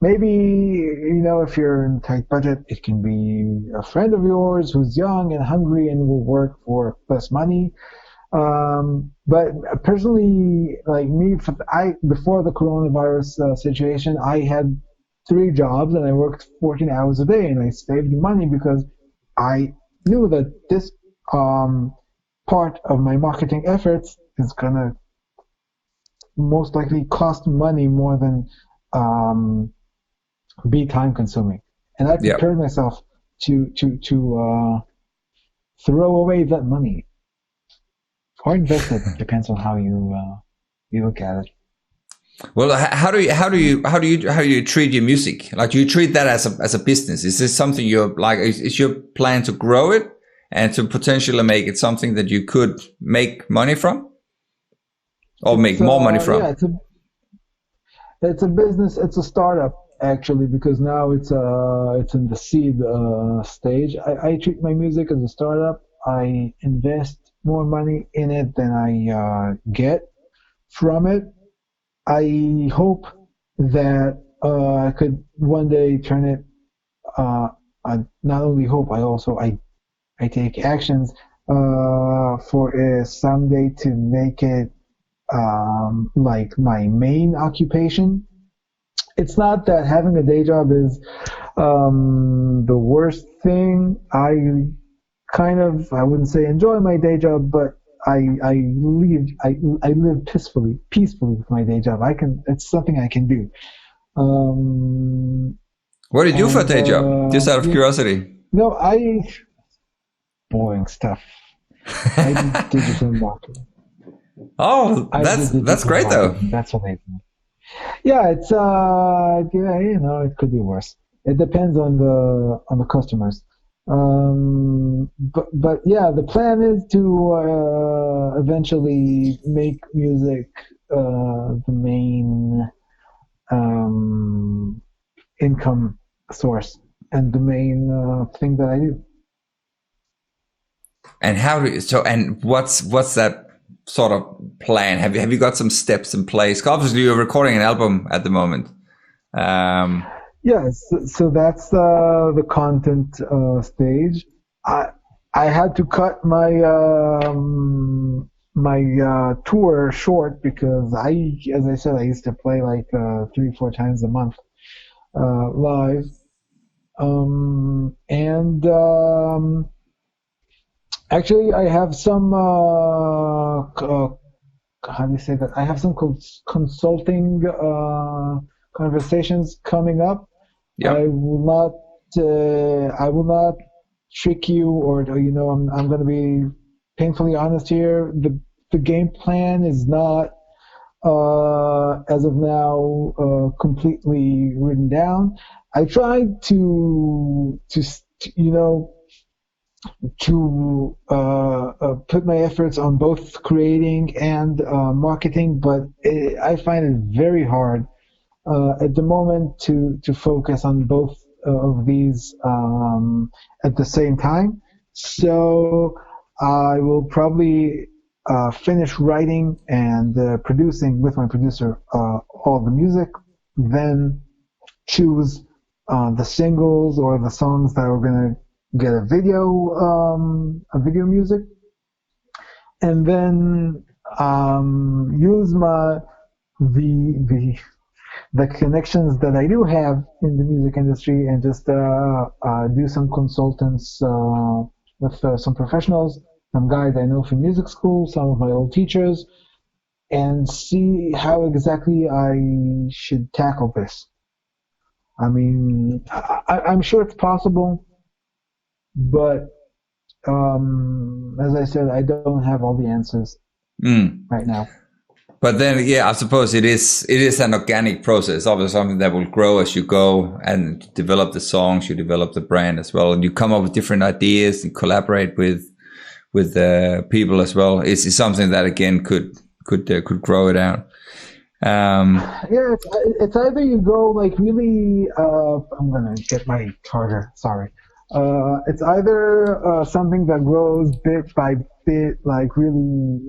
maybe, if you're in a tight budget, it can be a friend of yours who's young and hungry and will work for less money. But personally, like me, before the coronavirus situation, I had 3 jobs and I worked 14 hours a day, and I saved money because I knew that this part of my marketing efforts is gonna most likely cost money more than be time consuming, and I Yeah. prepared myself to throw away that money or invest it. Depends on how you look at it. Well, how do you treat your music? Like, do you treat that as a business? Is this something you're like? Is your plan to grow it and to potentially make it something that you could make money from, or make It's more money yeah, from? it's a business. It's a startup actually, because now it's in the seed stage. I treat my music as a startup. I invest more money in it than I get from it. I hope that I could one day turn it. I not only hope, I take actions for someday to make it like my main occupation. It's not that having a day job is the worst thing. I wouldn't say enjoy my day job, but I live peacefully with my day job. It's something I can do. Um, What do you do for a and day job? Just out of yeah, curiosity. no, boring stuff. I do digital marketing. Oh, I do that's digital great though. marketing. That's what I do. Yeah, yeah, it could be worse. It depends on the customers. But yeah, the plan is to eventually make music the main um, income source and the main thing that I do. And how do you, so? And what's that sort of plan? Have you got some steps in place? 'Cause obviously, you're recording an album at the moment. Um, Yes, so that's the content stage. I I had to cut my tour short because as I said, I used to play like 3, 4 times a month live. And actually, I have some how do you say that? I have some consulting conversations coming up. yeah. I will not trick you, or I'm going to be painfully honest here. The game plan is not as of now completely written down. I tried to put my efforts on both creating and marketing, but I find it very hard at the moment to focus on both of these at the same time. So I will probably finish writing and producing with my producer all the music, then choose the singles or the songs that are going to get a video music, and then use the the connections that I do have in the music industry, and just do some consultants with some professionals, some guys I know from music school, some of my old teachers, and see how exactly I should tackle this. I mean, I'm sure it's possible, but as I said, I don't have all the answers Mm. right now. But then, yeah, I suppose it is an organic process. Obviously, something that will grow as you go and develop the songs, you develop the brand as well, and you come up with different ideas and collaborate with people as well. It's something that again could grow it out. Yeah, it's either you go like really. I'm gonna get my charger. Sorry. It's either something that grows bit by bit, like really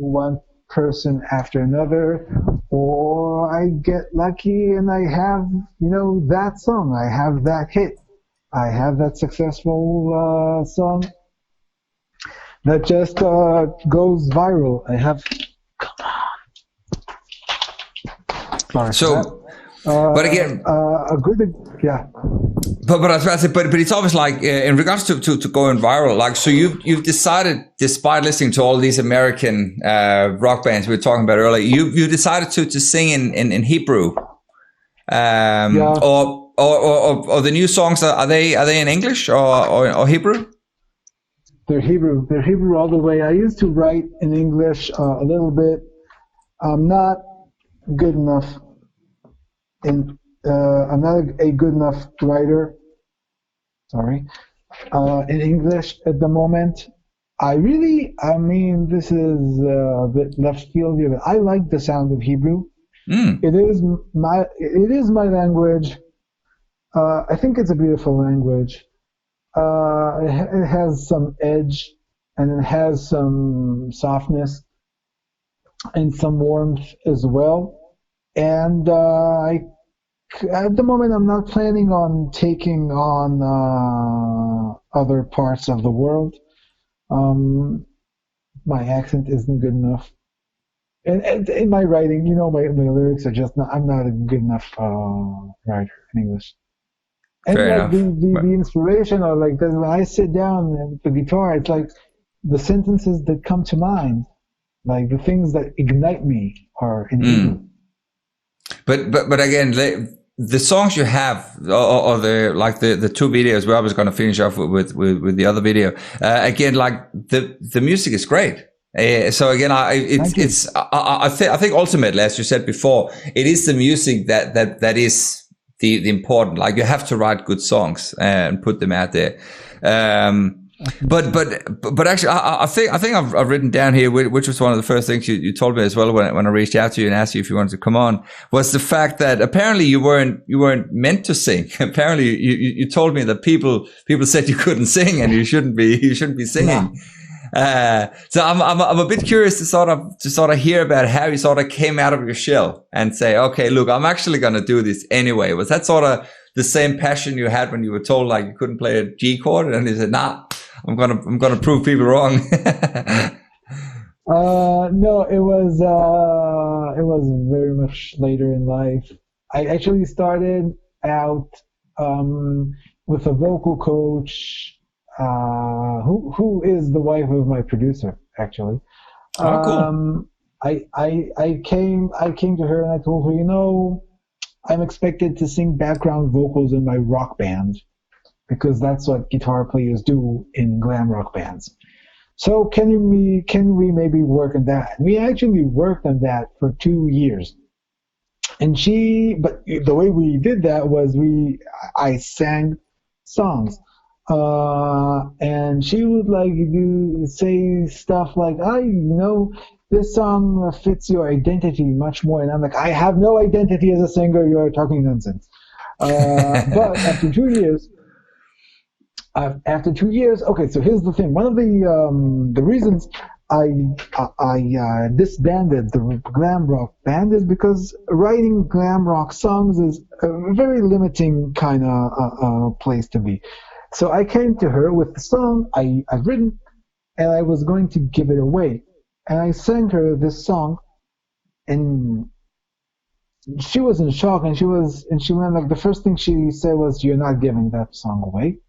person after another, or I get lucky and I have, that song. I have that hit. I have that successful song that just goes viral. I have. Sorry So, but again, a good, yeah. But I was about to say, but it's always like in regards to going viral, like, so you've decided, despite listening to all these American rock bands we were talking about earlier, you decided to sing in Hebrew, Yeah. or the new songs, are they in English or Hebrew? They're Hebrew. They're Hebrew all the way. I used to write in English a little bit. I'm not good enough I'm not a good enough writer. Sorry. In English at the moment. I mean, this is a bit left field here, but I like the sound of Hebrew. It is my language. I think it's a beautiful language. It has some edge, and it has some softness and some warmth as well. And at the moment, I'm not planning on taking on other parts of the world. My accent isn't good enough. And in my writing, my lyrics are just not, I'm not a good enough writer in English. And Fair like enough. the inspiration, or like when I sit down with the guitar, it's like the sentences that come to mind, like the things that ignite me are in Hebrew. But again, the songs you have, or the two videos, where I was going to finish off with the other video. Again, like the music is great. So again, I think ultimately, as you said before, it is the music that is the important. Like, you have to write good songs and put them out there. But actually, I think I've written down here, which was one of the first things you told me as well when I reached out to you and asked you if you wanted to come on, was the fact that apparently you weren't meant to sing. Apparently, you told me that people said you couldn't sing and you shouldn't be singing. No. So I'm a bit curious to sort of hear about how you sort of came out of your shell and say, okay, look, I'm actually going to do this anyway. Was that sort of the same passion you had when you were told like you couldn't play a G chord, and you said, nah, I'm gonna prove people wrong? No, it was very much later in life. I actually started out with a vocal coach who is the wife of my producer, actually. Oh, cool. I came to her and I told her, I'm expected to sing background vocals in my rock band, because that's what guitar players do in glam rock bands. So can we maybe work on that? And we actually worked on that for 2 years. But the way we did that was I sang songs. And she would say stuff like, this song fits your identity much more. And I'm like, I have no identity as a singer. You're talking nonsense. But after 2 years, okay, so here's the thing. One of the reasons I disbanded the glam rock band is because writing glam rock songs is a very limiting kind of place to be. So I came to her with the song I've written, and I was going to give it away. And I sang her this song, and she was in shock, and she went like, the first thing she said was, "You're not giving that song away.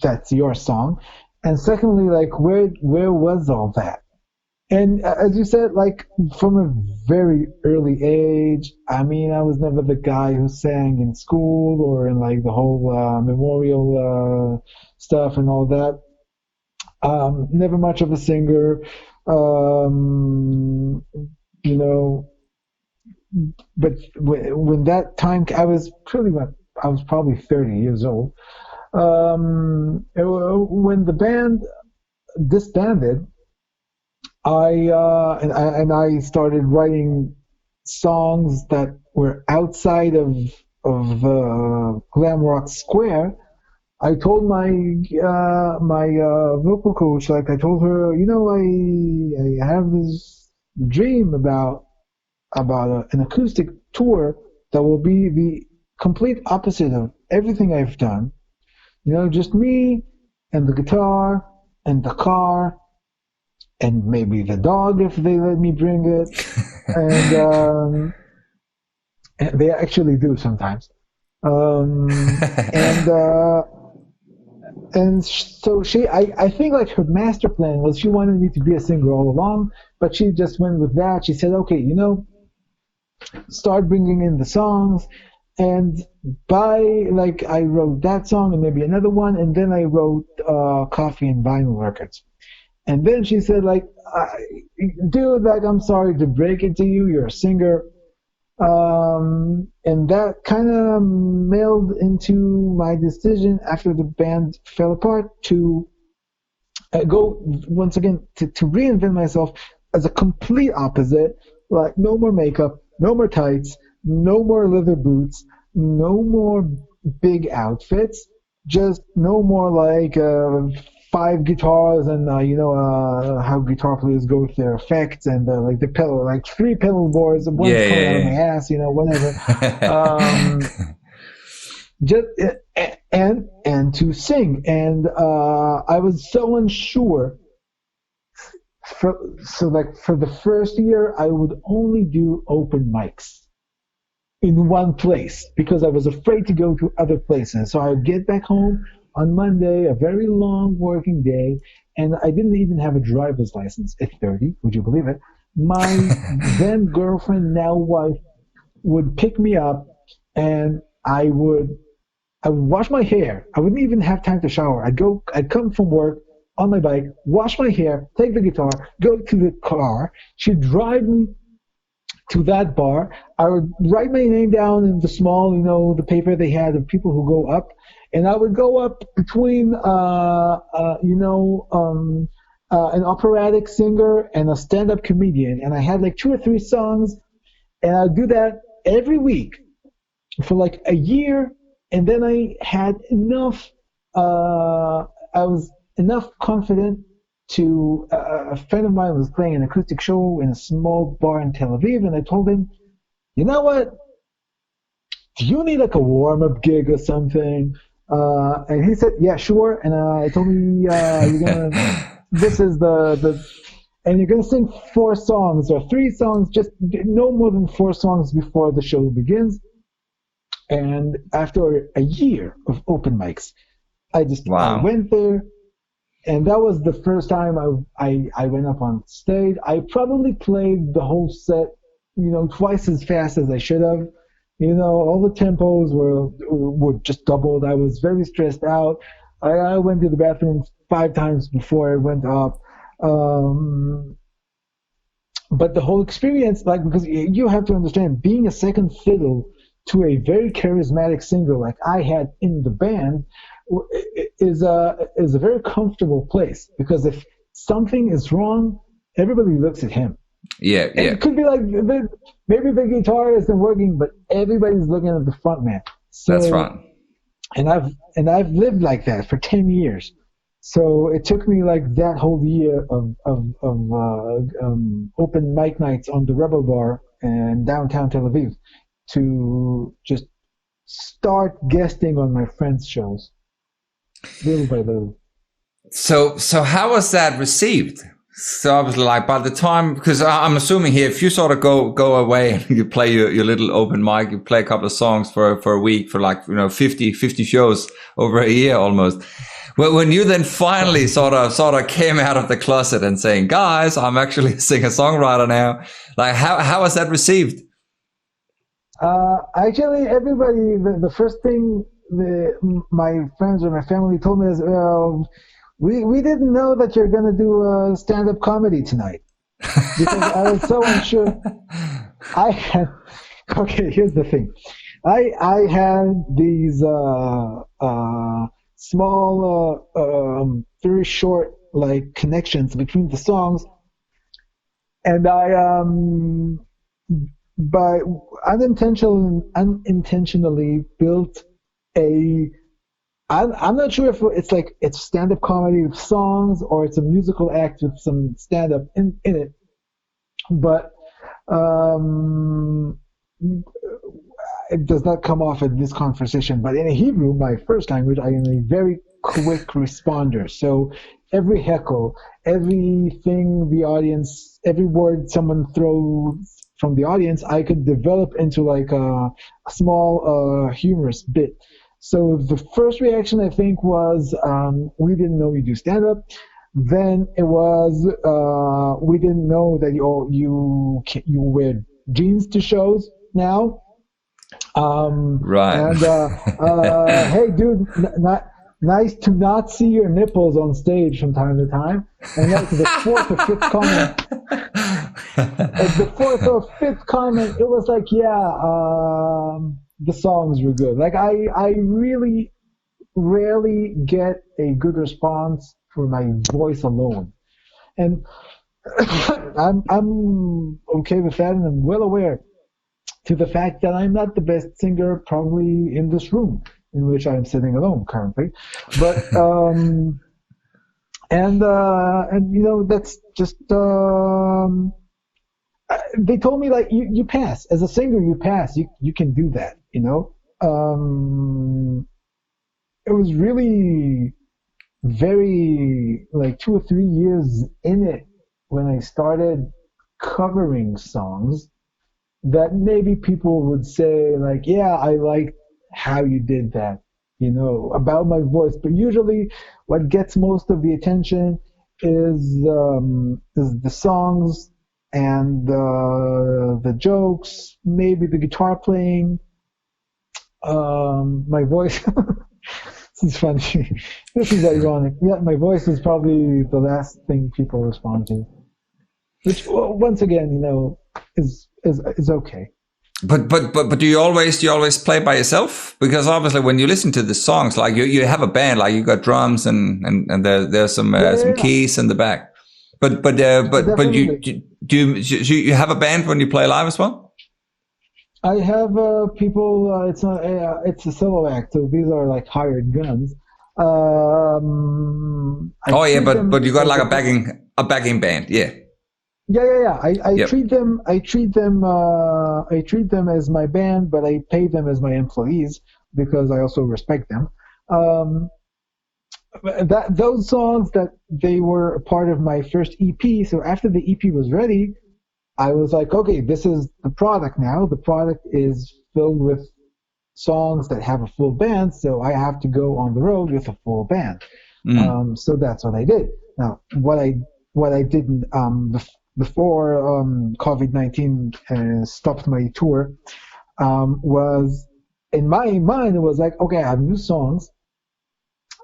That's your song." And secondly, like, where was all that? And as you said, like, from a very early age, I mean, I was never the guy who sang in school or in like the whole memorial stuff and all that. Never much of a singer, but when that time, I was probably 30 years old. When the band disbanded, I started writing songs that were outside of glam rock square. I told my vocal coach, like, I told her, I have this dream about an acoustic tour that will be the complete opposite of everything I've done. Just me and the guitar and the car and maybe the dog if they let me bring it. And they actually do sometimes. And so I think like her master plan was she wanted me to be a singer all along, but she just went with that. She said, okay, start bringing in the songs. And I wrote that song and maybe another one, and then I wrote Coffee and Vinyl Records. And then she said, dude, I'm sorry to break it to you, you're a singer. And that kind of melded into my decision after the band fell apart to go once again to reinvent myself as a complete opposite. Like no more makeup, no more tights, no more leather boots, no more big outfits, just no more 5 guitars and how guitar players go with their effects and the pedal, 3 pedal boards, one's coming out of my ass, whatever. Just and to sing, and I was so unsure. For the first year, I would only do open mics in one place because I was afraid to go to other places. So I would get back home on Monday, a very long working day, and I didn't even have a driver's license at 30. Would you believe it? My then girlfriend, now wife, would pick me up, and I would wash my hair. I wouldn't even have time to shower. I'd come from work on my bike, wash my hair, take the guitar, go to the car. She'd drive me to that bar. I would write my name down in the small, the paper they had of people who go up. And I would go up between, an operatic singer and a stand-up comedian. And I had 2 or 3 songs, and I'd do that every week for a year. And then I had enough, I was enough confident to, a friend of mine was playing an acoustic show in a small bar in Tel Aviv, and I told him, you know what? Do you need a warm-up gig or something? And he said, yeah, sure. And I told him, this is and you're going to sing 4 songs or 3 songs, just no more than 4 songs before the show begins. And after a year of open mics, I went there, and that was the first time I went up on stage. I probably played the whole set, twice as fast as I should have. All the tempos were just doubled. I was very stressed out. I went to the bathroom 5 times before I went up. But the whole experience, because you have to understand, being a second fiddle to a very charismatic singer like I had in the band is a very comfortable place, because if something is wrong, everybody looks at him. Yeah. It could be maybe the guitar isn't working, but everybody's looking at the front man. So, that's right. And I've lived like that for 10 years. So it took me that whole year of open mic nights on the Rebel Bar in downtown Tel Aviv to just start guesting on my friends' shows, little by little. So how was that received? So obviously, by the time, because I'm assuming here, if you sort of go away and you play your little open mic, you play a couple of songs for a week for 50 shows over a year almost. When you then finally sort of came out of the closet and saying, guys, I'm actually a singer-songwriter now, how was that received? Actually, everybody, the first thing my friends or my family told me is, we didn't know that you're going to do a stand-up comedy tonight. Because I was so unsure. Okay, here's the thing. I had these small, very short, connections between the songs. And I, by unintentionally built I'm not sure if it's stand-up comedy with songs or it's a musical act with some stand-up in it. but um, it does not come off in this conversation. But in Hebrew, my first language, I am a very quick responder. So every heckle, everything the audience, every word someone throws from the audience, I could develop into like a small humorous bit. So the first reaction I think was we didn't know you do stand up. Then it was we didn't know that you wear jeans to shows now. Right. And hey, dude, nice to not see your nipples on stage from time to time. And like the fourth or fifth comment, it was like, yeah, the songs were good. Like I really rarely get a good response for my voice alone, and I'm okay with that, and I'm well aware to the fact that I'm not the best singer probably in this room in which I'm sitting alone currently, but and you know that's just they told me like you pass as a singer, you pass, you can do that, you know. It was really very like 2 or 3 years in it when I started covering songs that maybe people would say like, yeah, I like how you did that, you know, about my voice. But usually what gets most of the attention is the songs and the jokes, maybe the guitar playing, my voice. This is funny. This is ironic. Yeah, my voice is probably the last thing people respond to, which once again, you know, is okay. But do you always play by yourself? Because obviously when you listen to the songs, like you have a band, like you got drums and there's some keys in the back. But you have a band when you play live as well? I have people. It's a solo act, so these are like hired guns. But you got like a backing band, yeah. Yeah. I treat them as my band, but I pay them as my employees because I also respect them. Those songs that they were a part of my first EP. So after the EP was ready, I was like, okay, this is the product now. The product is filled with songs that have a full band, so I have to go on the road with a full band. So that's what I did. Now, what I did before COVID-19 stopped my tour was, in my mind, it was like, okay, I have new songs,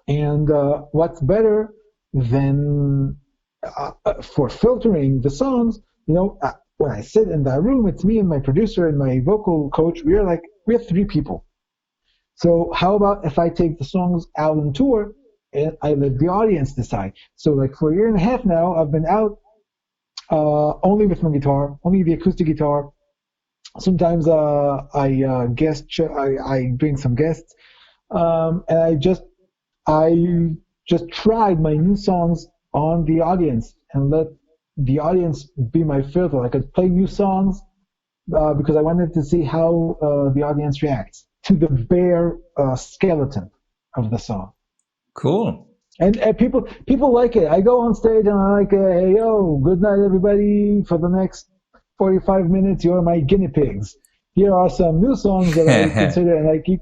and what's better than for filtering the songs, you know, when I sit in that room, it's me and my producer and my vocal coach. We're 3 people. So how about if I take the songs out on tour and I let the audience decide? So like for a year and a half now, I've been out only with my guitar, only the acoustic guitar. Sometimes I bring some guests, and I just tried my new songs on the audience and let the audience be my filter. I could play new songs because I wanted to see how the audience reacts to the bare skeleton of the song. Cool. And people like it. I go on stage and I'm like, hey, yo, good night, everybody. For the next 45 minutes, you're my guinea pigs. Here are some new songs that I consider, and I keep.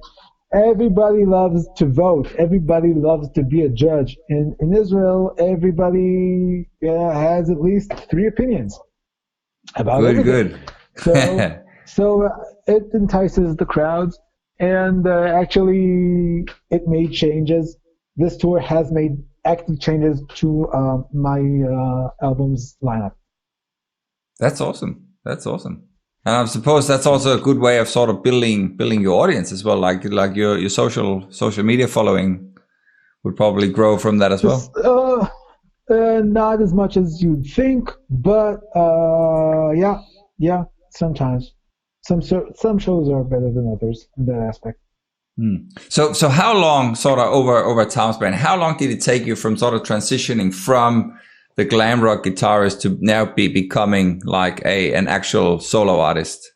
Everybody loves to vote. Everybody loves to be a judge. In Israel, everybody has at least 3 opinions about everything. Good. So it entices the crowds, and actually it made changes. This tour has made active changes to my album's lineup. That's awesome. And I suppose that's also a good way of sort of building your audience as well. Like your social media following would probably grow from that as well. Not as much as you'd think, but yeah. Sometimes some shows are better than others in that aspect. So how long, sort of over time span, how long did it take you from sort of transitioning from the glam rock guitarist to now becoming like an actual solo artist?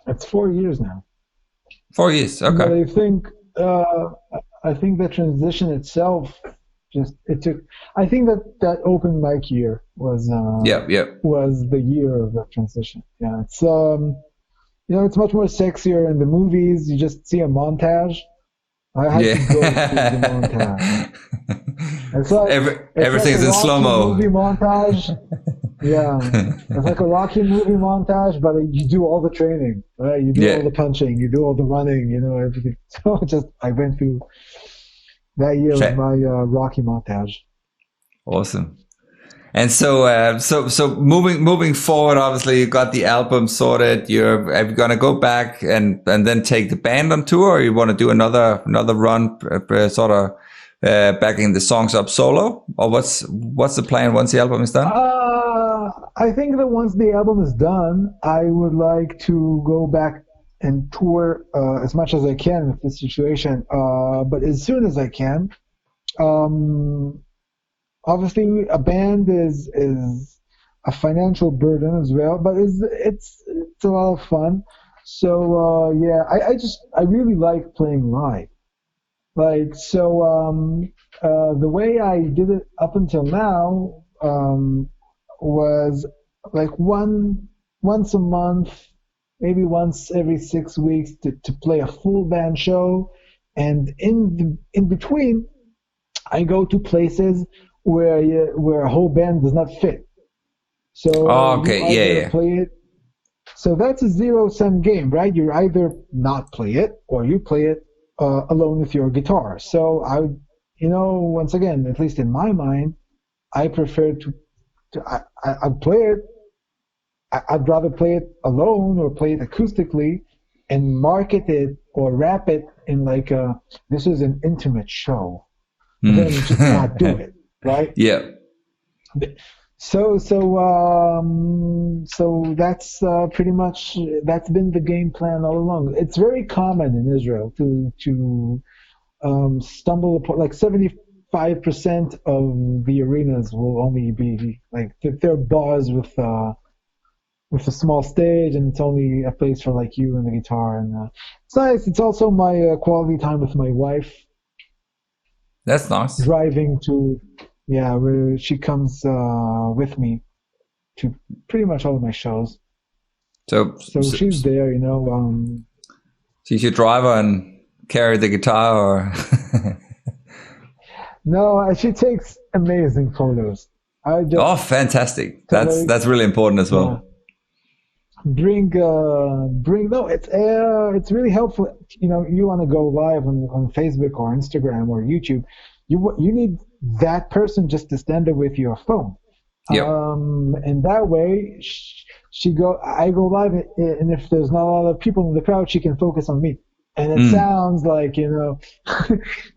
It's 4 years now. 4 years, But okay. I think the transition itself it took. I think that open mic year was the year of the transition. Yeah, it's it's much more sexier in the movies. You just see a montage. I had to go through the montage. It's like Everything's like in slow mo. movie montage. Yeah, it's like a Rocky movie montage, but you do all the training, right? You do all the punching, you do all the running, everything. So I went through that year with my Rocky montage. Awesome. And so moving forward, obviously you got the album sorted. Are you gonna go back and then take the band on tour, or you want to do another run, sort of backing the songs up solo, or what's the plan once the album is done? I think that once the album is done, I would like to go back and tour as much as I can with this situation, but as soon as I can. Obviously, a band is a financial burden as well, but it's a lot of fun. So I really like playing live. Like the way I did it up until now was like once a month, maybe once every 6 weeks to play a full band show, and in between, I go to places where a whole band does not fit. So play it. So that's a zero-sum game, right? You either not play it or you play it alone with your guitar. So once again, at least in my mind, I prefer I'd play it. I'd rather play it alone or play it acoustically and market it or wrap it in like this is an intimate show. Then just not do it. Right? Yeah. So that's pretty much that's been the game plan all along. It's very common in Israel to stumble upon, like 75% of the arenas will only be like they're bars with a small stage, and it's only a place for like you and the guitar, and it's nice. It's also my quality time with my wife. That's nice. Driving to, where she comes with me to pretty much all of my shows. So she's there, She's your driver and carry the guitar, or? No, she takes amazing photos. Fantastic! That's really important as well. No, it's really helpful. You want to go live on Facebook or Instagram or YouTube, you need that person just to stand there with your phone. Yep. And that way I go live, and if there's not a lot of people in the crowd, she can focus on me. And it sounds like, no,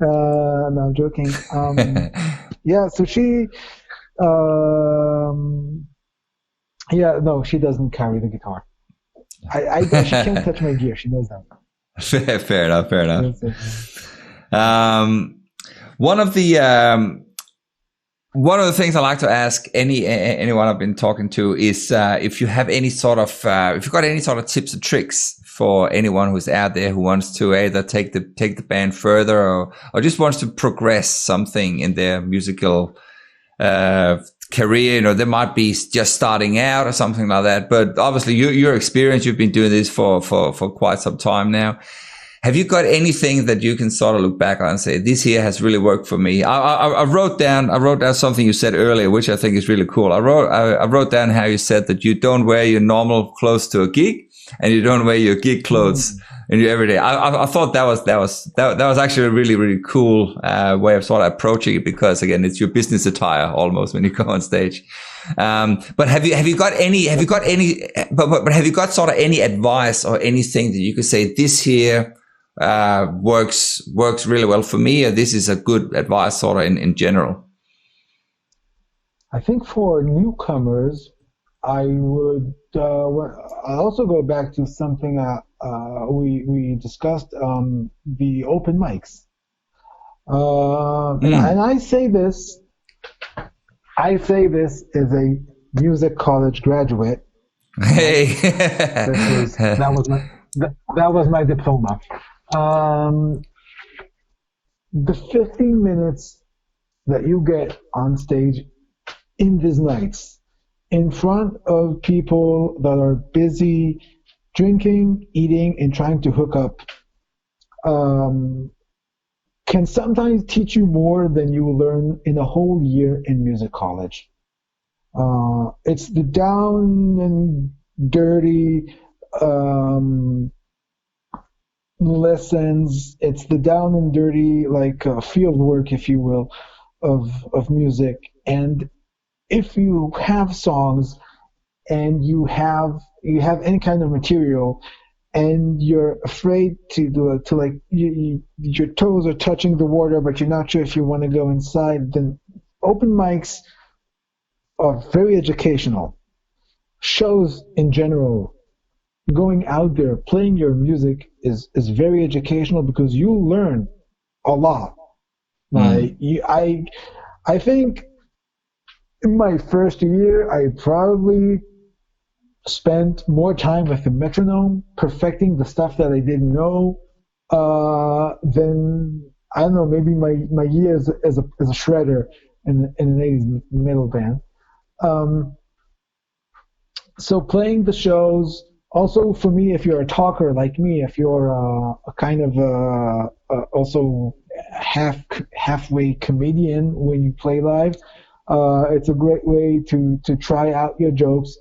I'm joking. So she, no, she doesn't carry the guitar. She can't touch my gear. She knows that. Fair enough. One of the things I like to ask anyone I've been talking to is if you have any sort of if you've got any sort of tips or tricks for anyone who's out there who wants to either take the band further or just wants to progress something in their musical career. They might be just starting out or something like that. But obviously, your experience, you've been doing this for quite some time now. Have you got anything that you can sort of look back on and say, this here has really worked for me? I wrote down something you said earlier, which I think is really cool. I wrote down how you said that you don't wear your normal clothes to a gig, and you don't wear your gig clothes in your everyday. I thought that was actually a really, really cool way of sort of approaching it, because again, it's your business attire almost when you go on stage. But have you got sort of any advice or anything that you could say, this here works really well for me, or this is a good advice sort of in general? I think for newcomers, I would I'll also go back to something we discussed, the open mics. And I say this as a music college graduate. Hey. That was my diploma. The 15 minutes that you get on stage in these nights in front of people that are busy drinking, eating, and trying to hook up can sometimes teach you more than you will learn in a whole year in music college. It's the down and dirty lessons. It's the down and dirty, like field work, if you will, of music. And if you have songs and you have any kind of material, and you're afraid to do it, to like your toes are touching the water, but you're not sure if you want to go inside, then open mics are very educational. Shows in general, going out there, playing your music is very educational because you learn a lot. Like I think in my first year, I probably spent more time with the metronome, perfecting the stuff that I didn't know, than I don't know, maybe my years as a shredder in an 80s metal band. So playing the shows, also for me, if you're a talker like me, if you're a kind of also halfway comedian when you play live, it's a great way to try out your jokes.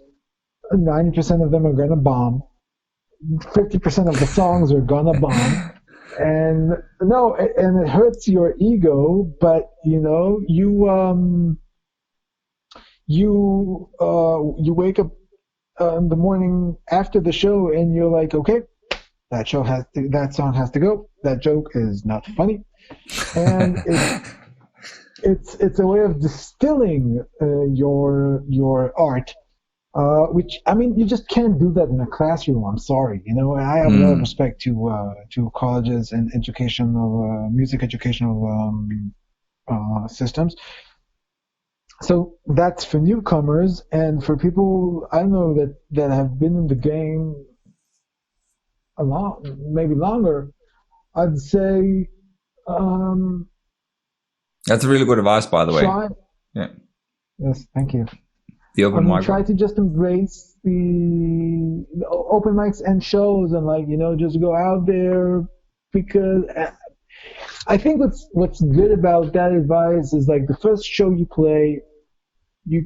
90% of them are gonna bomb. 50% of the songs are gonna bomb. And no, and it hurts your ego, but you know, you wake up in the morning after the show and you're like, okay, that song has to go. That joke is not funny. And it's a way of distilling your art. Which, I mean, you just can't do that in a classroom. I'm sorry. You know, I have a lot of respect to colleges and music educational systems. So that's for newcomers, and for people I know that have been in the game a lot, maybe longer. I'd say that's really good advice, by the way. Yeah. Yes, thank you. The open mic. Try to just embrace the open mics and shows, and like, you know, just go out there, because I think what's good about that advice is like the first show you play, you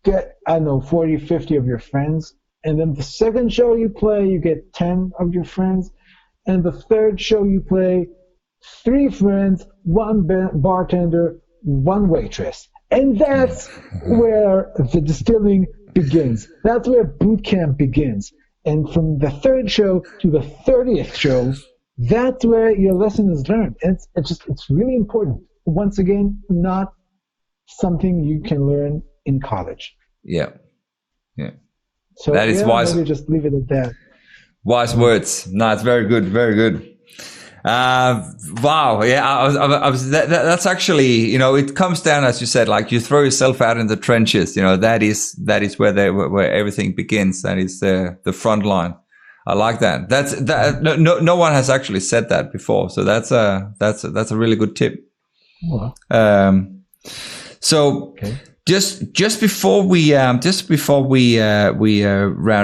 get, I don't know, 40, 50 of your friends, and then the second show you play, you get 10 of your friends, and the third show you play, 3 friends, 1 bartender, 1 waitress. And that's where the distilling begins. That's where boot camp begins. And from the 3rd show to the 30th show, that's where your lesson is learned. And it's really important. Once again, not something you can learn in college. Yeah. Yeah. So that is wise. Maybe just leave it at that. Wise words. No, it's very good. Very good. Wow. Yeah. I was that's actually, you know, it comes down, as you said, like you throw yourself out in the trenches, you know, that is where everything begins. That is the front line. I like that. No one has actually said that before. So that's a really good tip. Wow. So okay. Just before we round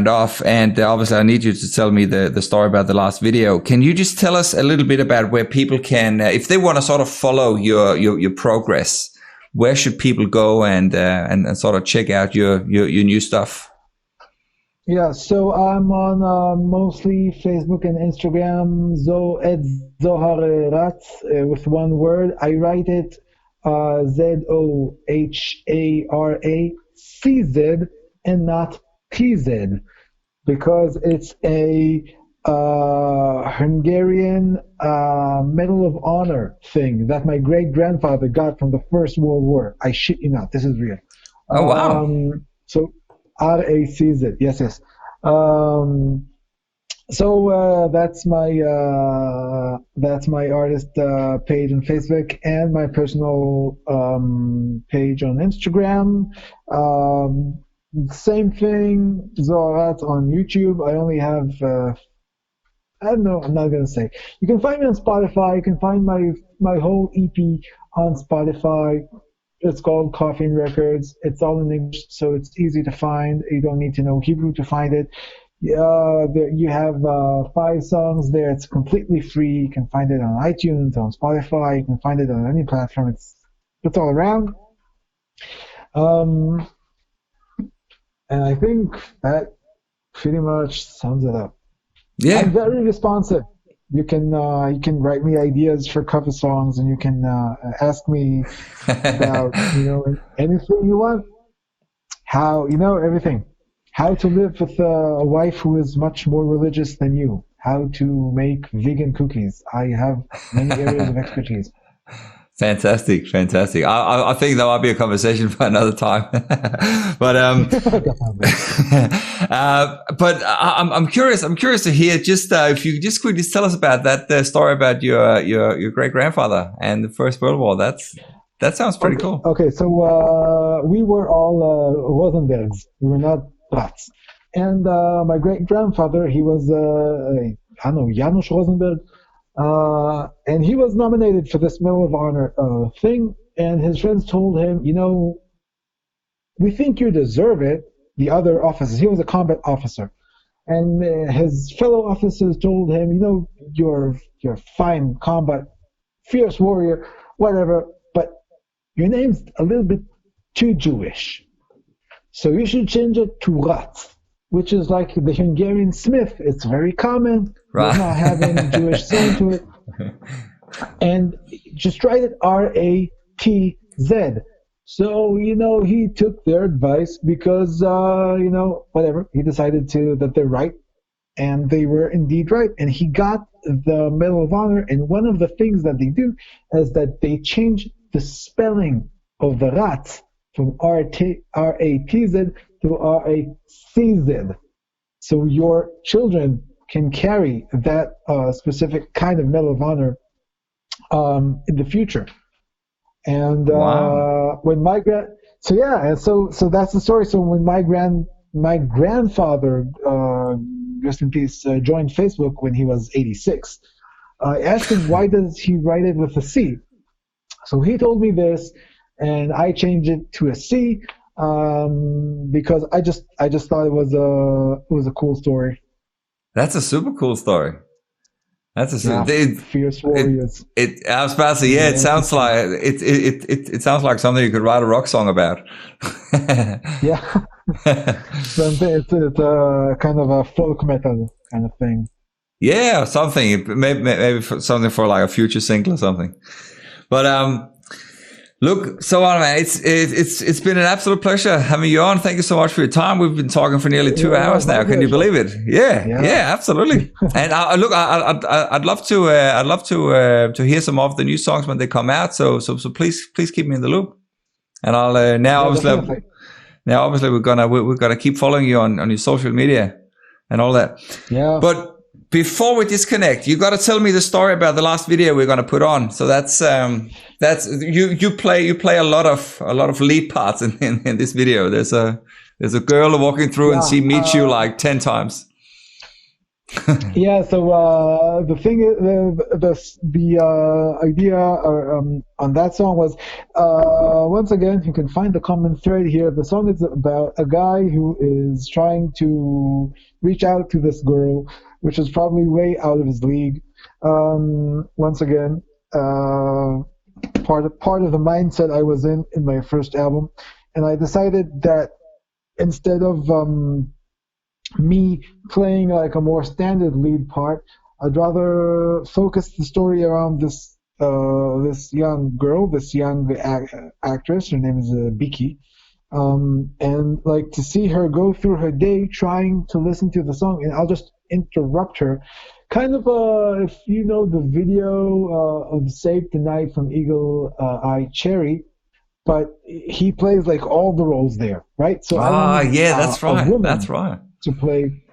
off, and obviously I need you to tell me the story about the last video. Can you just tell us a little bit about where people can, if they want to sort of follow your progress, where should people go and sort of check out your new stuff? Yeah, so I'm on mostly Facebook and Instagram, Zohar Racz, with one word. I write it ZOHARACZ and not PZ, because it's a Hungarian Medal of Honor thing that my great-grandfather got from the First World War. I shit you not, this is real. Oh, wow. So RACZ, yes. So that's my artist page on Facebook and my personal page on Instagram. Same thing, Zohar Racz on YouTube. I only have I don't know. I'm not gonna say. You can find me on Spotify. You can find my whole EP on Spotify. It's called Coffin Records. It's all in English, so it's easy to find. You don't need to know Hebrew to find it. You have 5 songs there. It's completely free. You can find it on iTunes, on Spotify. You can find it on any platform. It's all around. Um, and I think that pretty much sums it up. I'm Yeah. very responsive. You can write me ideas for cover songs, and you can ask me about anything you want. How everything. How to live with a wife who is much more religious than you. How to make vegan cookies. I have many areas of expertise. Fantastic, fantastic. I think that might be a conversation for another time. But I'm curious. I'm curious to hear just if you just quickly tell us about that story about your great grandfather and the First World War. That sounds pretty cool. Okay, so we were all Rosenbergs. We were not Bratz. And my great grandfather, he was I don't know, Janusz Rosenberg. And he was nominated for this Medal of Honor thing, and his friends told him, we think you deserve it. The other officers, he was a combat officer, and his fellow officers told him, you're fine combat, fierce warrior, whatever, but your name's a little bit too Jewish, so you should change it to Racz, which is like the Hungarian Smith. It's very common. Right. Does not have any Jewish sound to it. And just write it Ratz. So, he took their advice because, whatever. He decided that they're right. And they were indeed right. And he got the Medal of Honor. And one of the things that they do is that they change the spelling of the Ratz from Ratz to Racz. So your children can carry that specific kind of Medal of Honor in the future. And Wow. when so that's the story. So when my grandfather, rest in peace, joined Facebook when he was 86, I asked him why does he write it with a C. So he told me this, and I changed it to a C because I just thought it was a cool story. That's a super cool story. That's a fierce warriors. I was about to say, yeah, it sounds like it sounds like something you could write a rock song about. Yeah, it's a kind of a folk metal kind of thing. Yeah, something maybe something for like a future single or something. But look, so on, man. It's been an absolute pleasure having you on. Thank you so much for your time. We've been talking for nearly 2 hours now. Can you believe it? Yeah, absolutely. And I'd love to hear some of the new songs when they come out. So please keep me in the loop. And I'll now obviously we're gonna keep following you on your social media and all that. Yeah. But before we disconnect, you got to tell me the story about the last video we're going to put on. So that's you play a lot of lead parts in this video. There's a girl walking through and she meets you like 10 times. Yeah. So the thing is, the idea on that song was once again, you can find the common thread here. The song is about a guy who is trying to reach out to this girl, which is probably way out of his league. Once again, part of the mindset I was in my first album, and I decided that instead of me playing like a more standard lead part, I'd rather focus the story around this young girl, this young actress. Her name is Biki. And like to see her go through her day trying to listen to the song, and I'll just interrupt her. Kind of if you know the video of Save Tonight from Eagle Eye Cherry, but he plays like all the roles there, right? So yeah, that's right. That's right. To play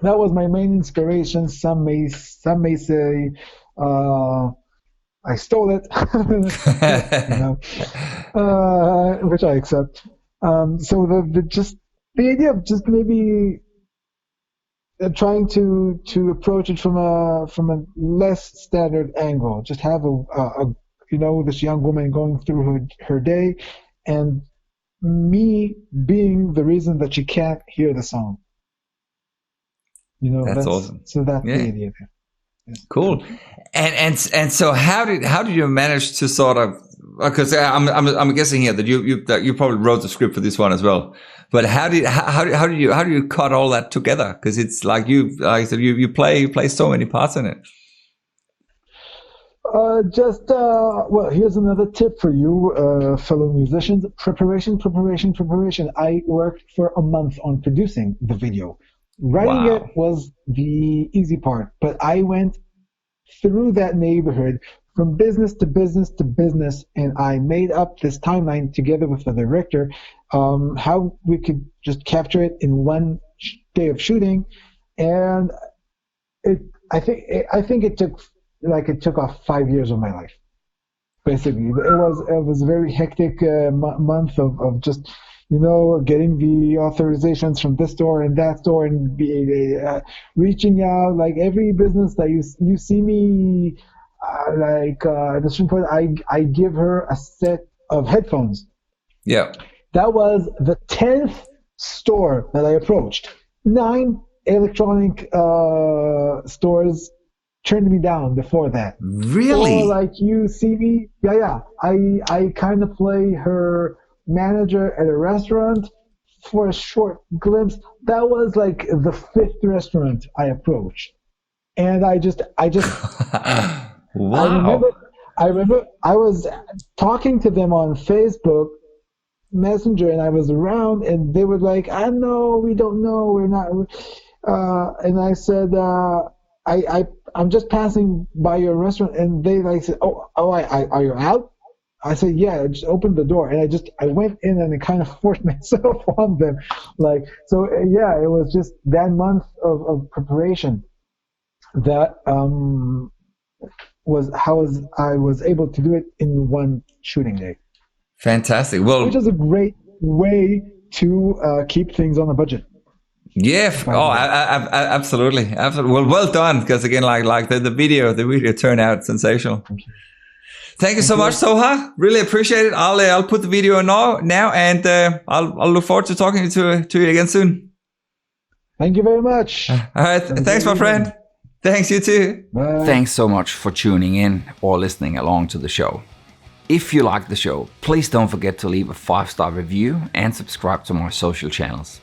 that was my main inspiration. Some may say I stole it, which I accept. So the idea of just maybe trying to approach it from a less standard angle. Just have this young woman going through her day, and me being the reason that she can't hear the song. That's awesome. So that's the idea there. Yes. Cool. And so how did you manage to sort of, because I'm guessing here that you probably wrote the script for this one as well, but how do you cut all that together? Because it's like you play so many parts in it. Well, here's another tip for you, fellow musicians. Preparation. I worked for a month on producing the video. Writing it was the easy part, but I went through that neighborhood from business to business to business, and I made up this timeline together with the director, how we could just capture it in one day of shooting, and I think it took off 5 years of my life. Basically, it was a very hectic month of just getting the authorizations from this store and that store, and reaching out, like every business that you see me, at a certain point, I give her a set of headphones. Yeah. That was the 10th store that I approached. 9 electronic stores turned me down before that. Really? Or like you see me, yeah. I kind of play her manager at a restaurant for a short glimpse. That was like the 5th restaurant I approached, and I just wow. I remember I was talking to them on Facebook Messenger, and I was around, and they were like, "I know, we don't know, we're not," and I said, I'm just passing by your restaurant," and they said, are you out? I said, yeah. I just opened the door, and I went in, and I kind of forced myself on them, it was just that month of preparation that was how I was able to do it in one shooting day. Fantastic. Well, which is a great way to keep things on a budget. Yeah. Absolutely. Well done. Because again, like the video turned out sensational. Thank you so much, Zohar. Really appreciate it. I'll put the video now, and I'll look forward to talking to you again soon. Thank you very much. All right. Thanks, my friend. Thanks, you too. Bye. Thanks so much for tuning in or listening along to the show. If you like the show, please don't forget to leave a 5-star review and subscribe to my social channels.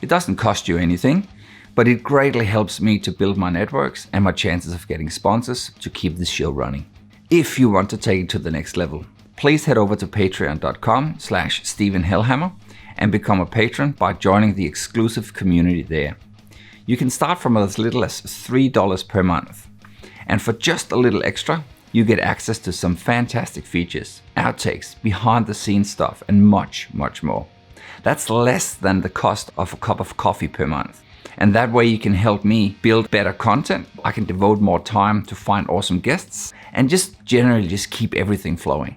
It doesn't cost you anything, but it greatly helps me to build my networks and my chances of getting sponsors to keep this show running. If you want to take it to the next level, please head over to patreon.com/Stephen Helhammer and become a patron by joining the exclusive community there. You can start from as little as $3 per month. And for just a little extra, you get access to some fantastic features, outtakes, behind the scenes stuff, and much, much more. That's less than the cost of a cup of coffee per month. And that way you can help me build better content. I can devote more time to find awesome guests and just generally just keep everything flowing.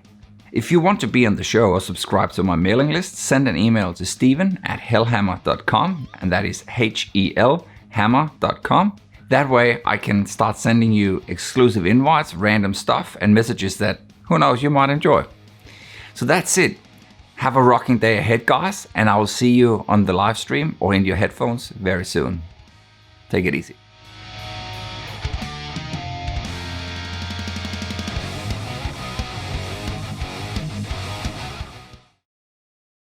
If you want to be on the show or subscribe to my mailing list, send an email to steven@helhammer.com, and that is HELhammer.com. That way I can start sending you exclusive invites, random stuff, and messages that, who knows, you might enjoy. So that's it. Have a rocking day ahead, guys, and I will see you on the live stream or in your headphones very soon. Take it easy.